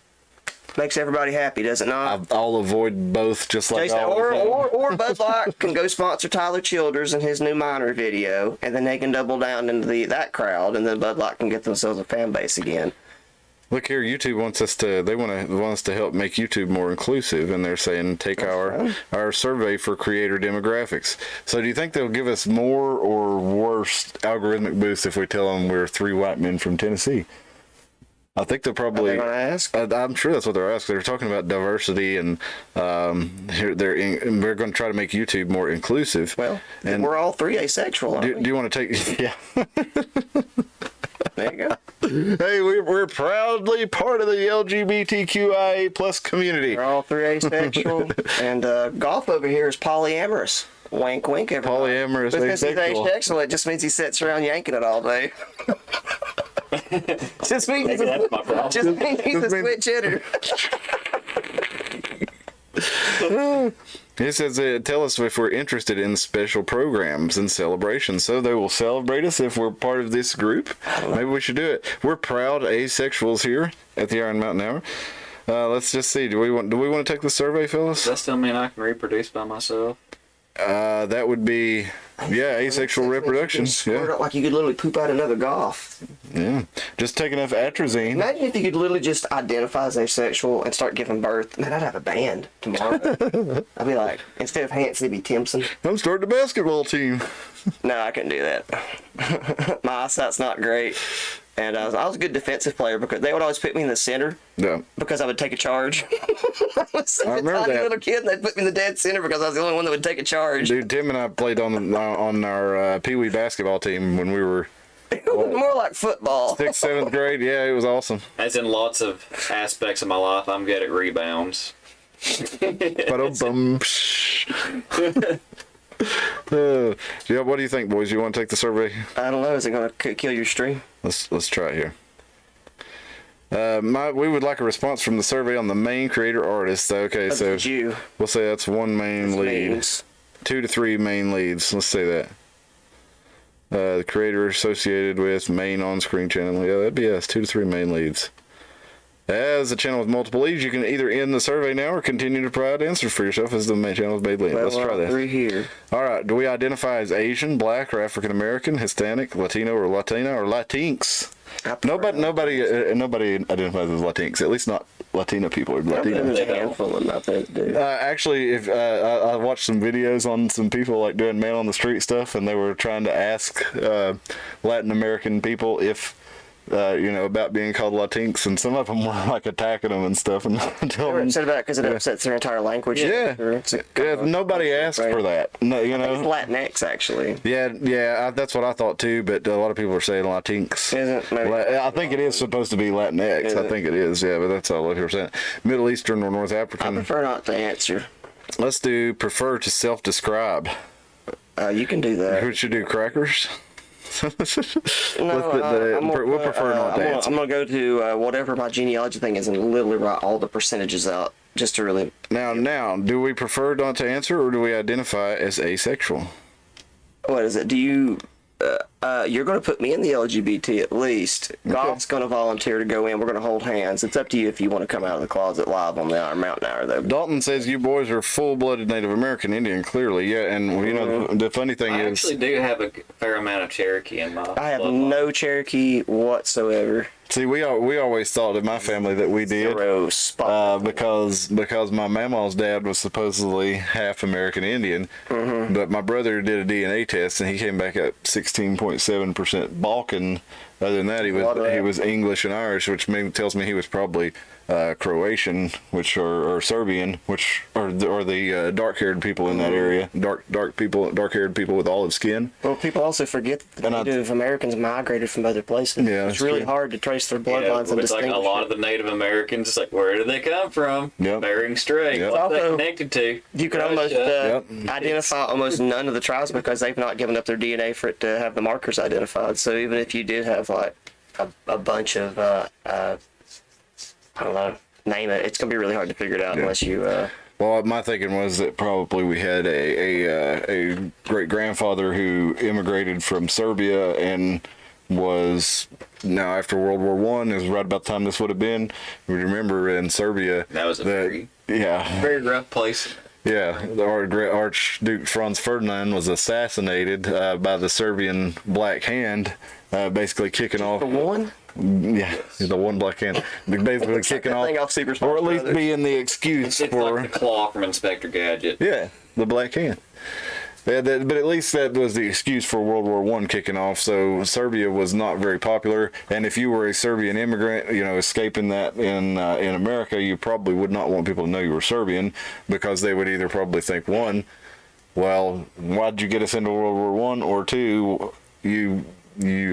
Speaker 4: Makes everybody happy, does it not?
Speaker 2: I'll avoid both, just like
Speaker 4: Jason, or Bud Light can go sponsor Tyler Childers and his new Miner video, and then they can double down into that crowd, and then Bud Light can get themselves a fan base again.
Speaker 2: Look here, YouTube wants us to help make YouTube more inclusive, and they're saying take our survey for creator demographics. So do you think they'll give us more or worse algorithmic boost if we tell them we're 3 white men from Tennessee? I think they'll probably.
Speaker 4: Are they gonna ask?
Speaker 2: I'm sure that's what they're asking. They're talking about diversity, and they're going to try to make YouTube more inclusive.
Speaker 4: Well, and we're all 3 asexual. Aren't we?
Speaker 2: Do you want to take? Yeah.
Speaker 4: There you go.
Speaker 2: Hey, we're proudly part of the LGBTQIA plus community.
Speaker 4: We're all 3 asexual, and Golf over here is polyamorous. Wink, wink, everybody.
Speaker 2: Polyamorous,
Speaker 4: but
Speaker 2: asexual.
Speaker 4: Since he's asexual, it just means he sits around yanking it all day. Just means he's a switch hitter.
Speaker 2: It says, tell us if we're interested in special programs and celebrations. So they will celebrate us if we're part of this group. Maybe we should do it. We're proud asexuals here at the Iron Mountain Hour. Let's just see. Do we want to take the survey, fellas?
Speaker 3: Does that still mean I can reproduce by myself?
Speaker 2: That would be, asexual reproduction. Yeah.
Speaker 4: Like you could literally poop out another Goth.
Speaker 2: Yeah. Just take enough atrazine.
Speaker 4: Imagine if you could literally just identify as asexual and start giving birth. Man, I'd have a band tomorrow. I'd be like, instead of Hanson, it'd be Timpson.
Speaker 2: I'm starting a basketball team.
Speaker 4: No, I couldn't do that. My eyesight's not great. And I was a good defensive player because they would always put me in the center.
Speaker 2: Yeah.
Speaker 4: Because I would take a charge. I was
Speaker 2: I remember
Speaker 4: a tiny
Speaker 2: that.
Speaker 4: little kid, and they'd put me in the dead center because I was the only one that would take a charge.
Speaker 2: Dude, Tim and I played on our Pee Wee basketball team when we were
Speaker 4: It was more like football.
Speaker 2: 6th, 7th grade. Yeah, it was awesome.
Speaker 3: As in lots of aspects of my life, I'm good at rebounds.
Speaker 2: Ba-dum-bum. Yeah, what do you think, boys? You want to take the survey?
Speaker 4: I don't know. Is it going to kill your stream?
Speaker 2: Let's try it here. We would like a response from the survey on the main creator artist. Okay,
Speaker 4: That's
Speaker 2: so
Speaker 4: you.
Speaker 2: we'll say that's 1 main lead.
Speaker 4: Means.
Speaker 2: 2 to 3 main leads. Let's say that. The creator associated with main on-screen channel. Yeah, that'd be us. 2 to 3 main leads. As a channel with multiple leads, you can either end the survey now or continue to provide answers for yourself as the main channel is made lead. Let's try that.
Speaker 4: 3 here.
Speaker 2: All right. Do we identify as Asian, Black, or African American, Hispanic, Latino, or Latina, or Latinx? Nobody identifies as Latinx. At least not Latina people or Latino.
Speaker 4: There's a handful of them out there that do.
Speaker 2: Actually, if I watched some videos on some people like doing man on the street stuff, and they were trying to ask Latin American people if about being called Latinx, and some of them were like attacking them and stuff, and
Speaker 4: They were upset about it because it upsets their entire language.
Speaker 2: Yeah. Nobody asked for that. No,
Speaker 4: It's Latinx, actually.
Speaker 2: Yeah, that's what I thought too. But a lot of people are saying Latinx.
Speaker 4: Isn't maybe?
Speaker 2: I think it is supposed to be Latinx. I think it is. Yeah, but that's all people are saying. Middle Eastern or North
Speaker 4: I
Speaker 2: African.
Speaker 4: prefer not to answer.
Speaker 2: Let's do prefer to self-describe.
Speaker 4: You can do that.
Speaker 2: Who should do crackers?
Speaker 4: No,
Speaker 2: we'll prefer not to answer.
Speaker 4: I'm gonna go to whatever my genealogy thing is and literally write all the percentages out just to really.
Speaker 2: Now, do we prefer not to answer, or do we identify as asexual?
Speaker 4: What is it? Do you? You're gonna put me in the LGBT at least. Goth's gonna volunteer to go in. We're gonna hold hands. It's up to you if you want to come out of the closet live on the Iron Mountain Hour, though.
Speaker 2: Dalton says you boys are full-blooded Native American Indian, clearly. Yeah, and the funny thing
Speaker 3: I
Speaker 2: is,
Speaker 3: actually do have a fair amount of Cherokee in my
Speaker 4: I have
Speaker 3: bloodline.
Speaker 4: no Cherokee whatsoever.
Speaker 2: see, we always thought in my family that we did.
Speaker 4: Zero spot.
Speaker 2: Because my mama's dad was supposedly half American Indian, but my brother did a DNA test and he came back at 16.7% Balkan. Other than that, he was English and Irish, which tells me he was probably Croatian, which or Serbian, which are the dark-haired people in that area, dark-haired people with olive skin.
Speaker 4: Well, people also forget that the Native Americans migrated from other places.
Speaker 2: Yeah,
Speaker 4: it's
Speaker 2: that's
Speaker 4: really
Speaker 2: true.
Speaker 4: hard to trace their bloodlines and
Speaker 3: it's like
Speaker 4: distinguish.
Speaker 3: a lot of the Native Americans, it's like, where did they come from?
Speaker 2: Yep.
Speaker 3: Bering Strait.
Speaker 2: Yep.
Speaker 3: What's that
Speaker 4: Also,
Speaker 3: connected to?
Speaker 4: You can almost
Speaker 3: Russia.
Speaker 4: identify almost none of the tribes because they've not given up their DNA for it to have the markers identified. So even if you did have like a bunch of I don't know, name it, it's gonna be really hard to figure it out unless you.
Speaker 2: Well, my thinking was that probably we had a great grandfather who immigrated from Serbia and was now after World War One. It was right about the time this would have been. We remember in Serbia
Speaker 3: That was a very
Speaker 2: very
Speaker 3: rough place.
Speaker 2: yeah. The Archduke Franz Ferdinand was assassinated by the Serbian Black Hand, basically kicking off.
Speaker 4: The one?
Speaker 2: Yeah, the one Black Hand. Basically kicking
Speaker 4: that thing
Speaker 2: off,
Speaker 4: off Super
Speaker 2: or
Speaker 4: Smash
Speaker 2: at least
Speaker 4: Brothers.
Speaker 2: being the excuse
Speaker 3: It's
Speaker 2: for.
Speaker 3: like the claw from Inspector Gadget.
Speaker 2: Yeah, the Black Hand. Yeah, but at least that was the excuse for World War One kicking off. So Serbia was not very popular, and if you were a Serbian immigrant, escaping that in America, you probably would not want people to know you were Serbian because they would either probably think, one, well, why'd you get us into World War One, or two, you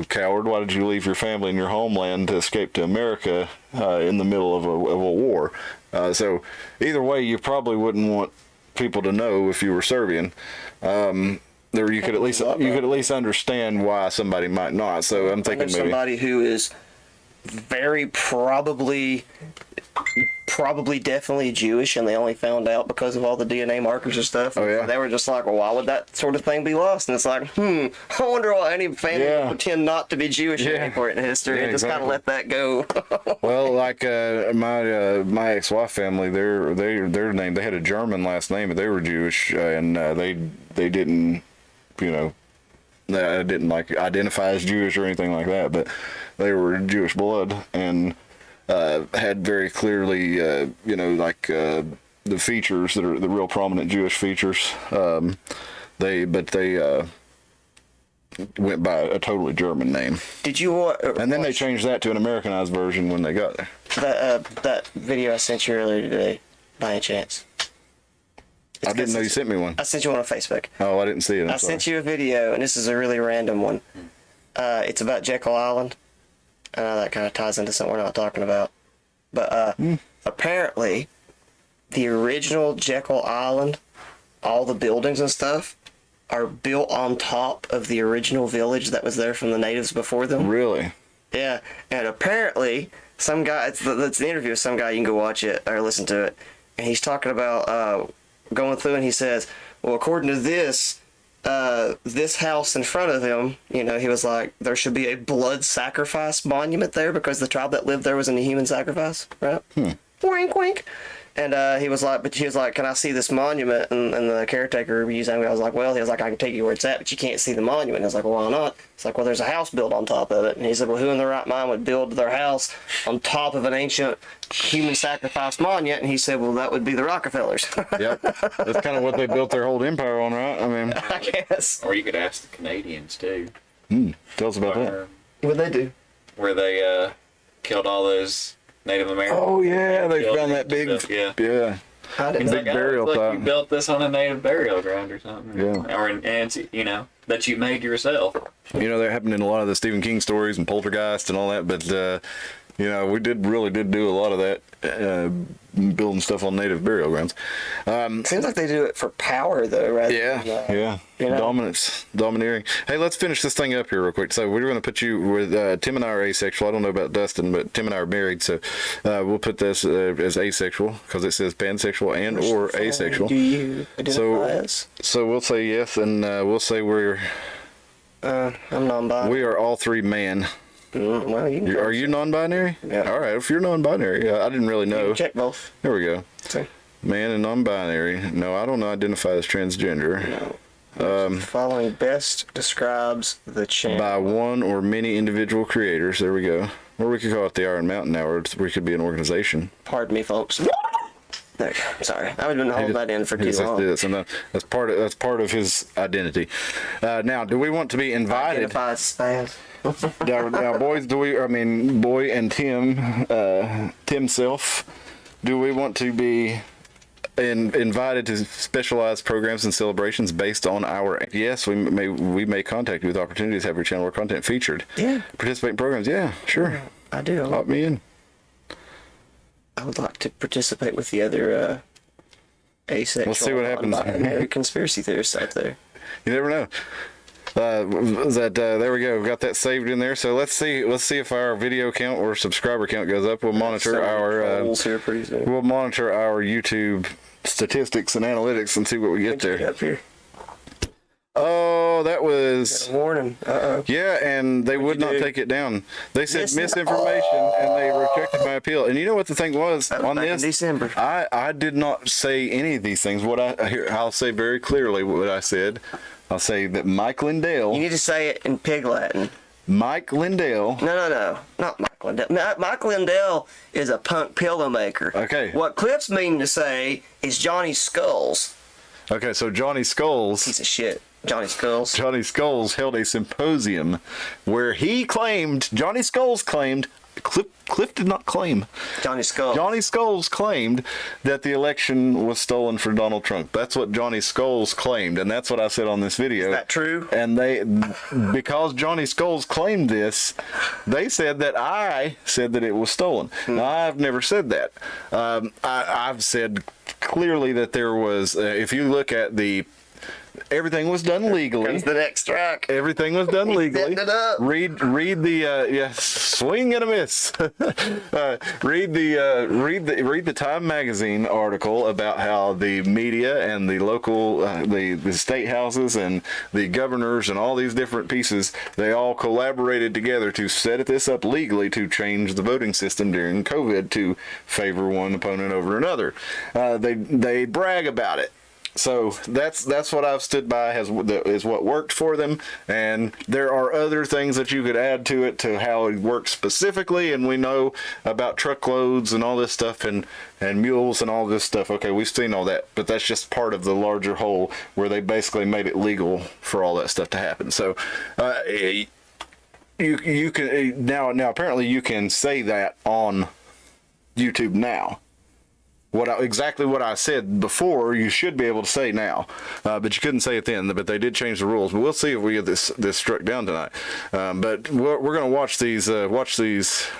Speaker 2: coward, why did you leave your family and your homeland to escape to America in the middle of a war? So either way, you probably wouldn't want people to know if you were Serbian. There you could at least understand why somebody might not. So I'm
Speaker 4: I
Speaker 2: thinking
Speaker 4: know
Speaker 2: maybe
Speaker 4: somebody who is very probably definitely Jewish, and they only found out because of all the DNA markers and stuff.
Speaker 2: Oh, yeah?
Speaker 4: They were just like, well, why would that sort of thing be lost? And it's like, I wonder why any family
Speaker 2: Yeah.
Speaker 4: would pretend not to be Jewish at any point in history
Speaker 2: Yeah,
Speaker 4: and just kind of
Speaker 2: exactly.
Speaker 4: let that go.
Speaker 2: Well, like my ex-wife family, their name, they had a German last name, but they were Jewish, and they didn't, they didn't like identify as Jewish or anything like that, but they were Jewish blood and had very clearly, the features that are the real prominent Jewish features. They went by a totally German name.
Speaker 4: Did you
Speaker 2: And then they changed that to an Americanized version when they got there.
Speaker 4: that video I sent you earlier today, by any chance?
Speaker 2: I didn't know you sent me one.
Speaker 4: I sent you one on Facebook.
Speaker 2: Oh, I didn't see it.
Speaker 4: I sent you a video, and this is a really random one. It's about Jekyll Island. That kind of ties into something we're not talking about. But apparently, the original Jekyll Island, all the buildings and stuff, are built on top of the original village that was there from the natives before them.
Speaker 2: Really?
Speaker 4: Yeah, and apparently, some guy, it's the interview with some guy, you can go watch it or listen to it, and he's talking about going through, and he says, well, according to this, this house in front of him, he was like, there should be a blood sacrifice monument there because the tribe that lived there was in a human sacrifice, right? Wink, wink. And he was like, can I see this monument? And the caretaker reviews him. I was like, well, he was like, I can take you where it's at, but you can't see the monument. I was like, well, why not? It's like, well, there's a house built on top of it. And he said, well, who in their right mind would build their house on top of an ancient human sacrifice monument? And he said, well, that would be the Rockefellers.
Speaker 2: Yep. That's kind of what they built their whole empire on, right? I mean,
Speaker 4: I guess.
Speaker 3: Or you could ask the Canadians too.
Speaker 2: Tell us about that.
Speaker 4: What'd they do?
Speaker 3: Where they killed all those Native Americans.
Speaker 2: Oh yeah, they
Speaker 3: Killed
Speaker 2: found
Speaker 3: them
Speaker 2: that big,
Speaker 3: to death,
Speaker 2: yeah.
Speaker 4: I didn't
Speaker 3: It's
Speaker 2: Big
Speaker 3: like,
Speaker 2: burial
Speaker 3: oh, it's like
Speaker 2: site.
Speaker 3: you built this on a native burial ground or something.
Speaker 2: Yeah.
Speaker 3: Or that you made yourself.
Speaker 2: That happened in a lot of the Stephen King stories and Poltergeist and all that, but we really did do a lot of that, building stuff on native burial grounds.
Speaker 4: Seems like they do it for power, though, right?
Speaker 2: Yeah. Dominance, domineering. Hey, let's finish this thing up here real quick. So we're going to put you with Tim and I are asexual. I don't know about Dustin, but Tim and I are married, so we'll put this as asexual because it says pansexual and or asexual.
Speaker 4: Do you identify as?
Speaker 2: So we'll say yes, and we'll say
Speaker 4: I'm non-binary.
Speaker 2: we are all three man.
Speaker 4: Well, you can
Speaker 2: Are you non-binary?
Speaker 4: Yeah.
Speaker 2: All right. If you're non-binary, I didn't really know.
Speaker 4: check both.
Speaker 2: There we go.
Speaker 4: See?
Speaker 2: Man and non-binary. No, I don't identify as transgender.
Speaker 4: Following best describes the channel.
Speaker 2: By one or many individual creators. There we go. Or we could call it the Iron Mountain Hour. We could be an organization.
Speaker 4: Pardon me, folks. There you go. I'm sorry. I would have been holding that in for
Speaker 2: He
Speaker 4: too
Speaker 2: just
Speaker 4: long.
Speaker 2: did it, so that's part of his identity. Now, do we want to be invited?
Speaker 4: Identify as spaz.
Speaker 2: now, boys, Boy and Tim Self, do we want to be invited to specialized programs and celebrations based on our? Yes, we may contact you with opportunities to have your channel or content featured.
Speaker 4: Yeah.
Speaker 2: Participate in programs. Yeah, sure.
Speaker 4: I do.
Speaker 2: Opt me in.
Speaker 4: I would like to participate with the other asexual,
Speaker 2: We'll see what happens.
Speaker 4: non-binary conspiracy theorists out there.
Speaker 2: You never know. There we go. We've got that saved in there. So let's see if our video count or subscriber count goes up. We'll monitor our
Speaker 4: here pretty soon.
Speaker 2: we'll monitor our YouTube statistics and analytics and see what we get there.
Speaker 4: Up here.
Speaker 2: Oh, that was
Speaker 4: Warning.
Speaker 2: yeah, and they would not
Speaker 4: do?
Speaker 2: take it down. They said
Speaker 4: Misinformation.
Speaker 2: misinformation, and they rejected my appeal. And you know what the thing was
Speaker 4: That was
Speaker 2: on
Speaker 4: back in
Speaker 2: this?
Speaker 4: December.
Speaker 2: I did not say any of these things. I'll say very clearly what I said. I'll say that Mike Lindell.
Speaker 4: You need to say it in Pig Latin.
Speaker 2: Mike Lindell.
Speaker 4: No. Not Mike Lindell. Mike Lindell is a punk pillow maker.
Speaker 2: Okay.
Speaker 4: What Cliff's meaning to say is Johnny Skulls.
Speaker 2: Okay, so Johnny Skulls.
Speaker 4: Piece of shit. Johnny Skulls.
Speaker 2: Johnny Skulls held a symposium where Johnny Skulls claimed, Cliff did not claim.
Speaker 4: Johnny Skulls.
Speaker 2: Johnny Skulls claimed that the election was stolen for Donald Trump. That's what Johnny Skulls claimed, and that's what I said on this video.
Speaker 4: Is that true?
Speaker 2: And because Johnny Skulls claimed this, they said that I said that it was stolen. Now, I've never said that. I've said clearly that there was, if you look at everything was done legally.
Speaker 4: Comes the next track.
Speaker 2: Everything was done legally.
Speaker 4: Setting it up.
Speaker 2: Read the swing and a miss. Read the Time magazine article about how the media and the local the state houses and the governors and all these different pieces, they all collaborated together to set this up legally to change the voting system during COVID to favor one opponent over another. They brag about it. So that's what I've stood by is what worked for them, and there are other things that you could add to it to how it works specifically, and we know about truckloads and all this stuff and mules and all this stuff. Okay, we've seen all that, but that's just part of the larger whole where they basically made it legal for all that stuff to happen. So you can now apparently you can say that on YouTube now. Exactly what I said before, you should be able to say now, but you couldn't say it then. But they did change the rules. But we'll see if we get this struck down tonight. But we're going to watch these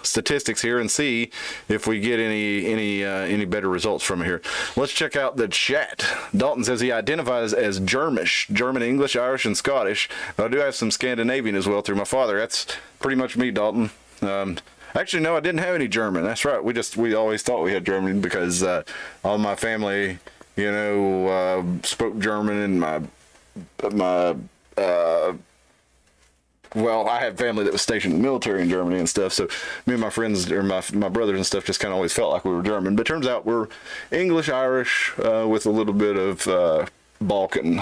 Speaker 2: statistics here and see if we get any better results from it here. Let's check out the chat. Dalton says he identifies as Germish, German, English, Irish, and Scottish. But I do have some Scandinavian as well through my father. That's pretty much me, Dalton. Actually, no, I didn't have any German. That's right. We always thought we had German because all my family, spoke German, and well, I had family that was stationed in the military in Germany and stuff, so me and my friends, or my brothers and stuff, just kind of always felt like we were German. But it turns out we're English, Irish, with a little bit of Balkan,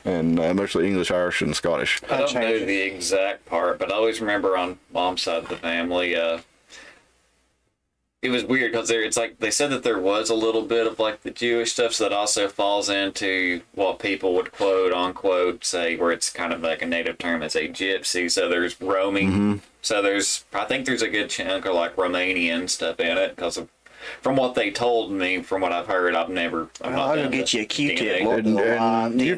Speaker 2: and mostly English, Irish, and Scottish.
Speaker 3: I don't know the exact part, but I always remember on mom's side of the family, it was weird because it's like they said that there was a little bit of like the Jewish stuff, so that also falls into what people would quote unquote say, where it's kind of like a native term as a gypsy. So there's roaming. So I think there's a good chunk of like Romanian stuff in it because of. From what they told me, from what I've heard, I'm not
Speaker 4: gonna get you a Q-tip.
Speaker 2: And you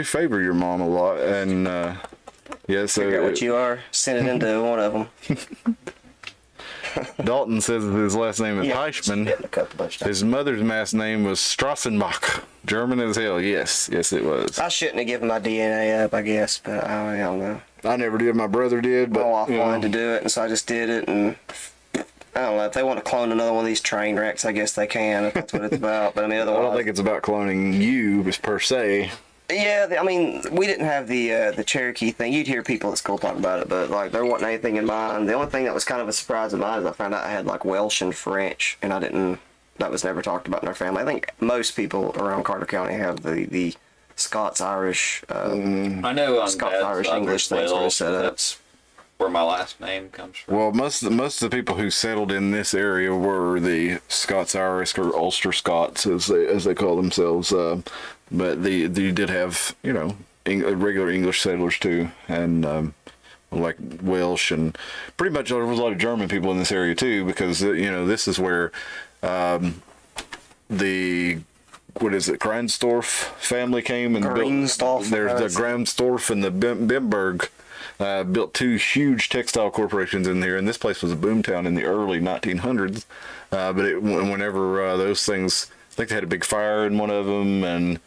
Speaker 2: favor your mom a lot, and yeah. So
Speaker 4: figure out what you are. Send it into one of them.
Speaker 2: Dalton says his last name is Heichman. His mother's maiden name was Strassenbach. German as hell. Yes, it was.
Speaker 4: I shouldn't have given my DNA up, I guess, but I don't know.
Speaker 2: I never did. My brother did, but
Speaker 4: my wife wanted to do it, and so I just did it. And I don't know if they want to clone another one of these train wrecks. I guess they can if that's what it's about. But I mean, otherwise,
Speaker 2: I don't think it's about cloning you per se.
Speaker 4: Yeah, I mean, we didn't have the Cherokee thing. You'd hear people at school talk about it, but like there wasn't anything in mind. The only thing that was kind of a surprise of mine is I found out I had like Welsh and French, and I didn't. That was never talked about in our family. I think most people around Carter County have the Scots Irish.
Speaker 3: I know on
Speaker 4: Scots
Speaker 3: Dad's
Speaker 4: Irish
Speaker 3: side
Speaker 4: English
Speaker 3: as
Speaker 4: things
Speaker 3: well,
Speaker 4: were set up.
Speaker 3: That's where my last name comes from.
Speaker 2: Well, most of the people who settled in this area were the Scots Irish or Ulster Scots, as they call themselves. But you did have regular English settlers too, and like Welsh, and pretty much there was a lot of German people in this area too, because this is where the Gransdorf family came and built. There's the Gransdorf and the Bimberg. Built two huge textile corporations in here, and this place was a boomtown in the early 1900s. But whenever those things, I think they had a big fire in one of them, and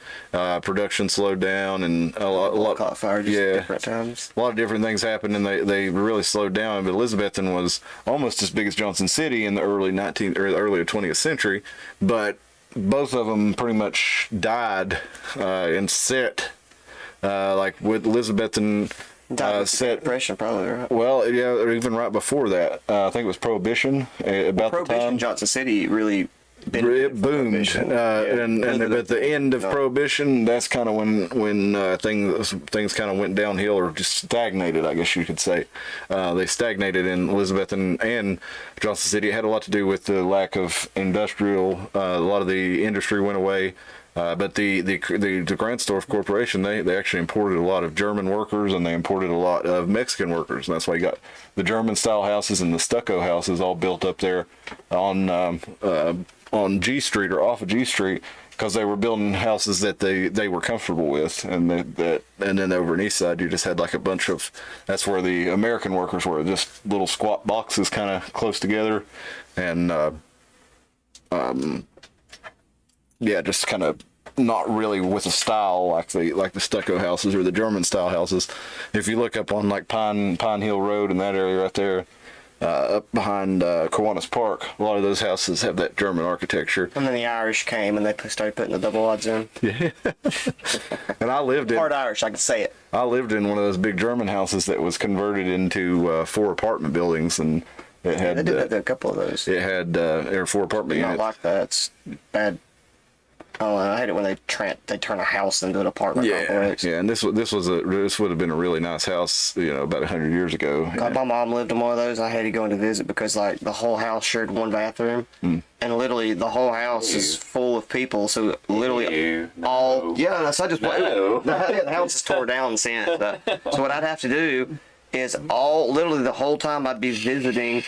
Speaker 2: production slowed down, and a lot
Speaker 4: caught fire just different times.
Speaker 2: A lot of different things happened, and they really slowed down. But Elizabethton was almost as big as Johnson City in the early 20th century, but both of them pretty much died and set. Like with Elizabethton.
Speaker 4: Depression, probably, right?
Speaker 2: Well, yeah, or even right before that. I think it was Prohibition. About the time
Speaker 4: Johnson City really
Speaker 2: it boomed, and at the end of Prohibition, that's kind of when things kind of went downhill or just stagnated, I guess you could say. They stagnated in Elizabethton and Johnson City. It had a lot to do with the lack of industrial. A lot of the industry went away. But the Gransdorf Corporation, they actually imported a lot of German workers, and they imported a lot of Mexican workers, and that's why you got the German style houses and the stucco houses all built up there on G Street or off of G Street, because they were building houses that they were comfortable with, and then over in East Side you just had like a bunch of, that's where the American workers were, just little squat boxes kind of close together, and just kind of not really with a style like the stucco houses or the German style houses. If you look up on like Pine Hill Road in that area right there, up behind Kiwanis Park, a lot of those houses have that German architecture.
Speaker 4: And then the Irish came and they started putting the double odds in.
Speaker 2: Yeah. And I lived in
Speaker 4: hard Irish, I can say it.
Speaker 2: I lived in one of those big German houses that was converted into 4 apartment buildings, and it had.
Speaker 4: They did a couple of those.
Speaker 2: It had there were 4 apartment units.
Speaker 4: Not like that. It's bad. Oh, I hate it when they turn a house into an apartment complex.
Speaker 2: Yeah, and this would have been a really nice house, about 100 years ago.
Speaker 4: God, my mom lived in one of those. I hated going to visit because like the whole house shared one bathroom, and literally the whole house is full of people. So literally all so I just the house is tore down since. So what I'd have to do is literally the whole time I'd be visiting,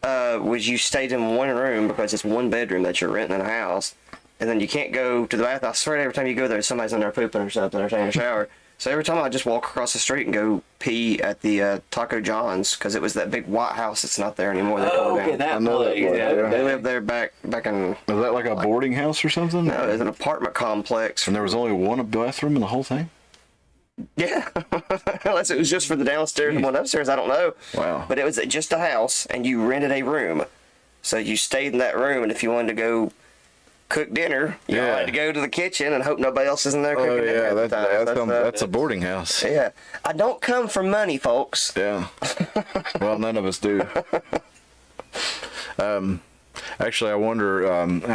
Speaker 4: was you stayed in one room because it's one bedroom that you're renting in a house. And then you can't go to the bathroom. I swear every time you go there, somebody's in there pooping or something or taking a shower. So every time I just walk across the street and go pee at the Taco John's, because it was that big white house that's not there anymore. They tore down.
Speaker 3: That place.
Speaker 4: They lived there back in...
Speaker 2: Was that like a boarding house or something?
Speaker 4: No, it was an apartment complex.
Speaker 2: And there was only one bathroom in the whole thing?
Speaker 4: Yeah. Unless it was just for the downstairs and one upstairs, I don't know.
Speaker 2: Wow.
Speaker 4: But it was just a house, and you rented a room. So you stayed in that room, and if you wanted to go cook dinner. Y'all
Speaker 2: Yeah.
Speaker 4: had to go to the kitchen and hope nobody else is in there cooking
Speaker 2: Oh
Speaker 4: dinner
Speaker 2: yeah,
Speaker 4: at the time.
Speaker 2: that's a boarding house.
Speaker 4: Yeah. I don't come from money, folks.
Speaker 2: Yeah. Well, none of us do. Actually, I wonder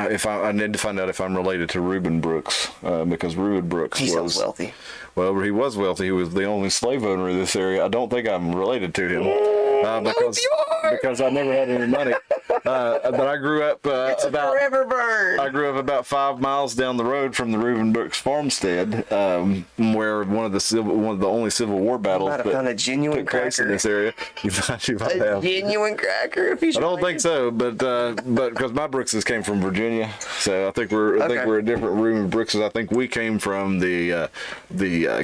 Speaker 2: if I need to find out if I'm related to Reuben Brooks because Reuben Brooks
Speaker 4: He
Speaker 2: was
Speaker 4: sounds wealthy.
Speaker 2: Well, he was wealthy. He was the only slave owner of this area. I don't think I'm related to him because I never had any money. But I grew up
Speaker 4: It's a forever burn.
Speaker 2: I grew up about 5 miles down the road from the Reuben Brooks farmstead, where one of the only Civil War battles
Speaker 4: might have found a genuine
Speaker 2: took place in
Speaker 4: cracker.
Speaker 2: this area. You might
Speaker 4: A
Speaker 2: have.
Speaker 4: genuine cracker. If he's
Speaker 2: I don't think so, but because my Brookses came from Virginia, so I think we're a different Reuben Brookses. I think we came from the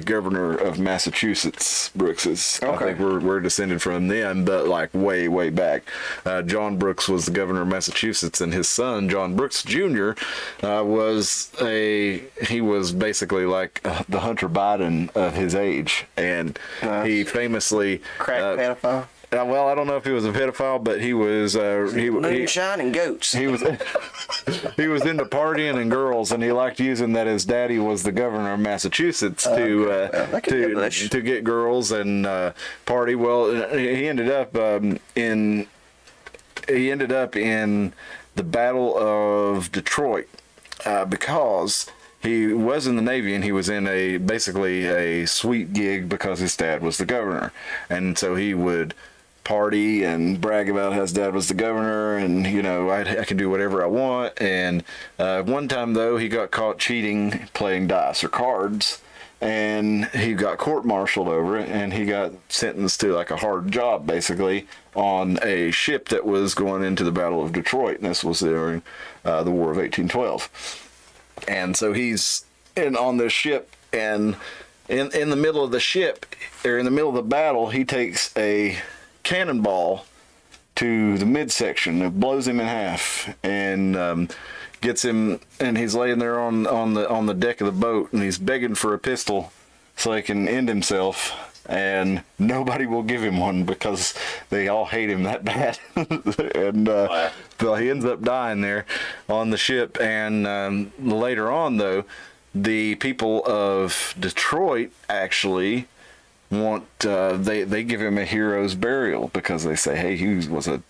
Speaker 2: governor of Massachusetts Brookses. I
Speaker 4: Okay.
Speaker 2: think we're descended from them, but like way back. John Brooks was the governor of Massachusetts, and his son John Brooks Jr. was basically like the Hunter Biden of his age, and he famously
Speaker 4: crack pedophile.
Speaker 2: well, I don't know if he was a pedophile, but he was
Speaker 4: Moonshine and goats.
Speaker 2: he was he was into partying and girls, and he liked using that his daddy was the governor of Massachusetts to get girls and party. Well, he ended up in the Battle of Detroit because he was in the Navy, and he was in basically a sweet gig because his dad was the governor, and so he would party and brag about how his dad was the governor, and I can do whatever I want. And one time though, he got caught cheating, playing dice or cards, and he got court-martialed over it, and he got sentenced to like a hard job basically on a ship that was going into the Battle of Detroit, and this was during the War of 1812. And so he's on this ship, and in the middle of the ship, or in the middle of the battle, he takes a cannonball to the midsection. It blows him in half, and gets him, and he's laying there on the deck of the boat, and he's begging for a pistol so he can end himself, and nobody will give him one because they all hate him that bad. And so he ends up dying there on the ship. And later on though, the people of Detroit actually want they give him a hero's burial because they say, hey, he was a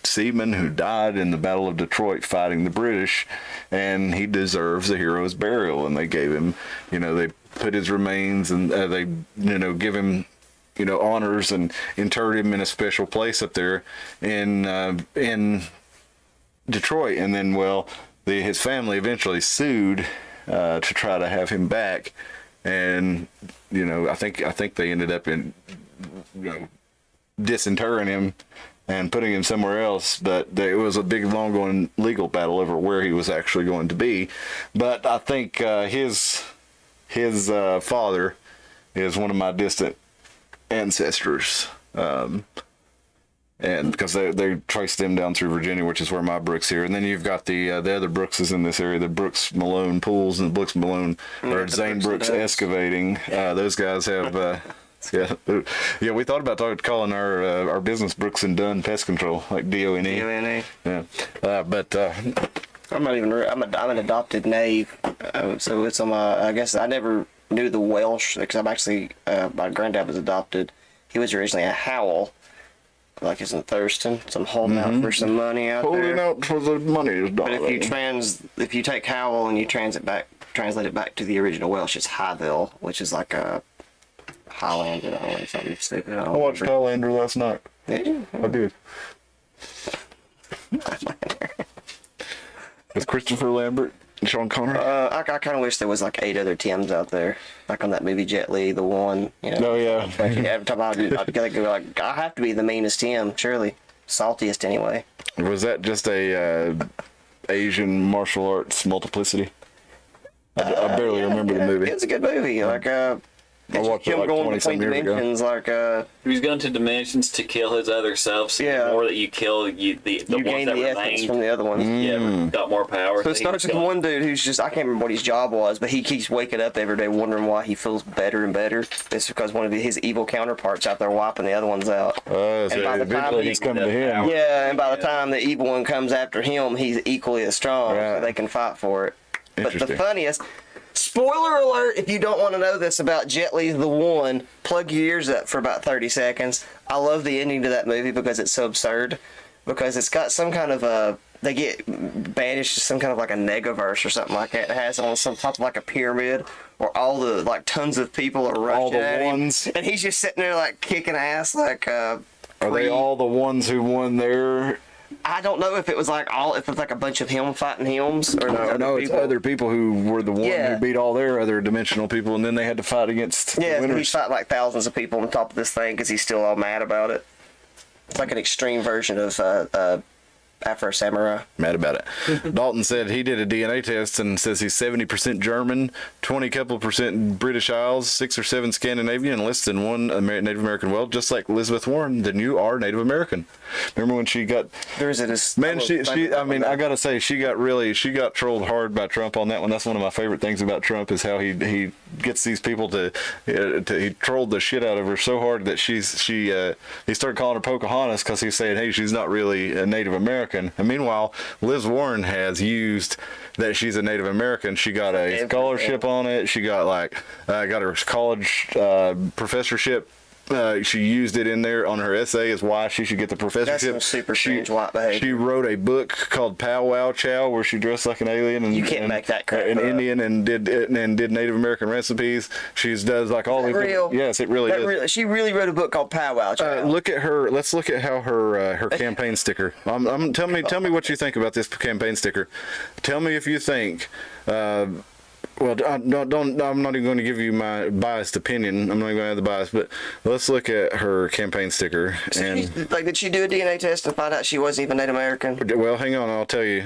Speaker 2: seaman who died in the Battle of Detroit fighting the British, and he deserves a hero's burial. And they gave him, they put his remains, and they give him honors and interred him in a special place up there in Detroit. And then his family eventually sued to try to have him back, and I think they ended up in disinterring him and putting him somewhere else, but it was a big long-going legal battle over where he was actually going to be. But I think his father is one of my distant ancestors, and because they traced them down through Virginia, which is where my Brooks here. And then you've got the other Brookses in this area, the Brooks Malone Pools and the Brooks Malone or Zane Brooks Excavating. Those guys have. Yeah. We thought about calling our business Brooks and Dunn Pest Control, like DONE.
Speaker 4: DONE.
Speaker 2: Yeah, but
Speaker 4: I'm not even. I'm an adopted Knave, so it's on my. I guess I never knew the Welsh because I'm actually. My granddad was adopted. He was originally a Howell, like he's in Thurston. So I'm holding out for some money out
Speaker 2: holding
Speaker 4: there.
Speaker 2: out for the money.
Speaker 4: But if you take Howell and you translate it back to the original Welsh, it's Highville, which is like a Highlander or something stupid.
Speaker 2: I watched Highlander last night.
Speaker 4: Did you?
Speaker 2: I did. With Christopher Lambert and Sean Connery.
Speaker 4: I kind of wish there was like 8 other Tims out there, like on that movie Jet Li, the one.
Speaker 2: Oh yeah.
Speaker 4: Every time I'd gotta go like, I have to be the meanest Tim, surely, saltiest anyway.
Speaker 2: Was that just a Asian martial arts multiplicity? I barely remember the movie.
Speaker 4: It's a good movie. Like
Speaker 2: I watched it
Speaker 4: Him
Speaker 2: like
Speaker 4: going
Speaker 2: 20
Speaker 4: between
Speaker 2: some years ago.
Speaker 4: dimensions, like
Speaker 3: He's going to dimensions to kill his other self. So
Speaker 4: Yeah.
Speaker 3: the more that you kill, the
Speaker 4: you
Speaker 3: ones
Speaker 4: gain
Speaker 3: that
Speaker 4: the essence
Speaker 3: remain,
Speaker 4: from the other ones.
Speaker 3: got more power.
Speaker 4: So it starts with one dude who's just, I can't remember what his job was, but he keeps waking up every day wondering why he feels better and better. It's because one of his evil counterparts out there wiping the other ones out.
Speaker 2: So
Speaker 4: And by the time
Speaker 2: eventually he's coming to him.
Speaker 4: Yeah, and by the time the evil one comes after him, he's equally as strong,
Speaker 2: Right.
Speaker 4: so they can fight for it. But the
Speaker 2: Interesting.
Speaker 4: funniest, spoiler alert, if you don't want to know this about Jet Li the One, plug your ears up for about 30 seconds. I love the ending to that movie because it's so absurd. Because it's got some kind of a, they get banished to some kind of like a negaverse or something like that. It has on some top of like a pyramid where all the, like, tons of people are rushing
Speaker 2: All the
Speaker 4: at
Speaker 2: ones.
Speaker 4: him. And he's just sitting there like kicking ass like
Speaker 2: Are they all the ones who won there?
Speaker 4: I don't know if it was like if it's like a bunch of him fighting hims or
Speaker 2: No, it's other people who were the one
Speaker 4: Yeah.
Speaker 2: who beat all their other dimensional people, and then they had to fight against
Speaker 4: Yeah,
Speaker 2: the
Speaker 4: so he's
Speaker 2: winners.
Speaker 4: fighting like thousands of people on top of this thing because he's still all mad about it. It's like an extreme version of Afro Samurai.
Speaker 2: Mad about it. Dalton said he did a DNA test and says he's 70% German, 20 couple percent British Isles, 6 or 7 Scandinavian, and less than 1 Native American. Well, just like Elizabeth Warren, then you are Native American. Remember when she got...
Speaker 4: There's this
Speaker 2: Man, I mean, I gotta say, she got trolled hard by Trump on that one. That's one of my favorite things about Trump is how he gets these people to he trolled the shit out of her so hard that he started calling her Pocahontas because he's saying, hey, she's not really a Native American. And meanwhile, Liz Warren has used that she's a Native American. She got a scholarship on it. She got got her college professorship. She used it in there on her essay as why she should get the professorship.
Speaker 4: That's some super strange white behavior.
Speaker 2: She wrote a book called Pow Wow Chow where she dressed like an alien and
Speaker 4: You can't make that crap
Speaker 2: an
Speaker 4: up.
Speaker 2: Indian and did Native American recipes. She does like all these.
Speaker 4: Real?
Speaker 2: Yes, it really is.
Speaker 4: She really wrote a book called Pow Wow.
Speaker 2: Look at her. Let's look at how her campaign sticker. Tell me what you think about this campaign sticker. Tell me if you think. Well, I'm not even going to give you my biased opinion. I'm not even going to have the bias, but let's look at her campaign sticker. And
Speaker 4: did she do a DNA test and find out she wasn't even Native American?
Speaker 2: well, hang on. I'll tell you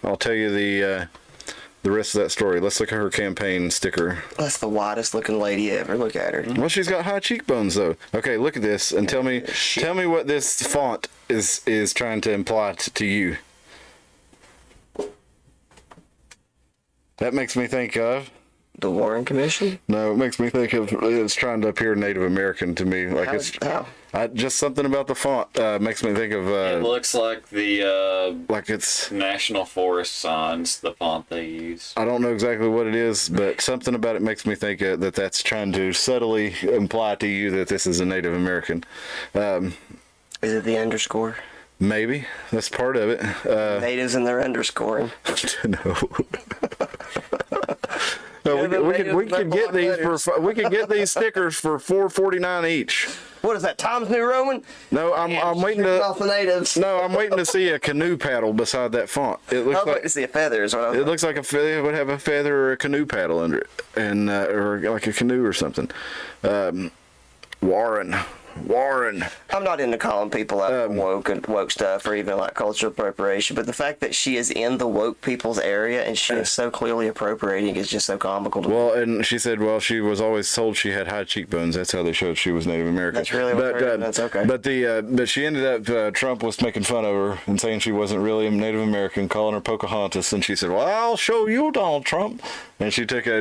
Speaker 2: the rest of that story. Let's look at her campaign sticker.
Speaker 4: That's the whitest looking lady ever. Look at her.
Speaker 2: Well, she's got high cheekbones though. Okay, look at this and tell me what this font is trying to imply to you. That makes me think of
Speaker 4: The Warren Commission?
Speaker 2: no. It makes me think of it's trying to appear Native American to me. Like
Speaker 4: How?
Speaker 2: Just something about the font makes me think of
Speaker 3: It looks like the
Speaker 2: like it's.
Speaker 3: National Forest signs, the font they use.
Speaker 2: I don't know exactly what it is, but something about it makes me think that's trying to subtly imply to you that this is a Native American.
Speaker 4: Is it the underscore?
Speaker 2: Maybe that's part of it.
Speaker 4: Natives and their underscoring.
Speaker 2: No. No, we could get these we could get these stickers for $4.49 each.
Speaker 4: What is that, Times New Roman?
Speaker 2: No, I'm waiting
Speaker 4: Off the natives.
Speaker 2: No, I'm waiting to see a canoe paddle beside that font. It
Speaker 4: I
Speaker 2: looks
Speaker 4: was waiting
Speaker 2: like
Speaker 4: to see a feather. Is what I was
Speaker 2: it looks like it would have a feather or a canoe paddle under it, and or like a canoe or something. Warren.
Speaker 4: I'm not into calling people out for woke stuff or even like cultural appropriation, but the fact that she is in the woke people's area and she is so clearly appropriating is just so comical to me.
Speaker 2: Well, and she said, well, she was always told she had high cheekbones. That's how they showed she was Native American.
Speaker 4: That's really what I heard, that's okay.
Speaker 2: But she ended up, Trump was making fun of her and saying she wasn't really a Native American, calling her Pocahontas. And she said, well, I'll show you, Donald Trump. And she took a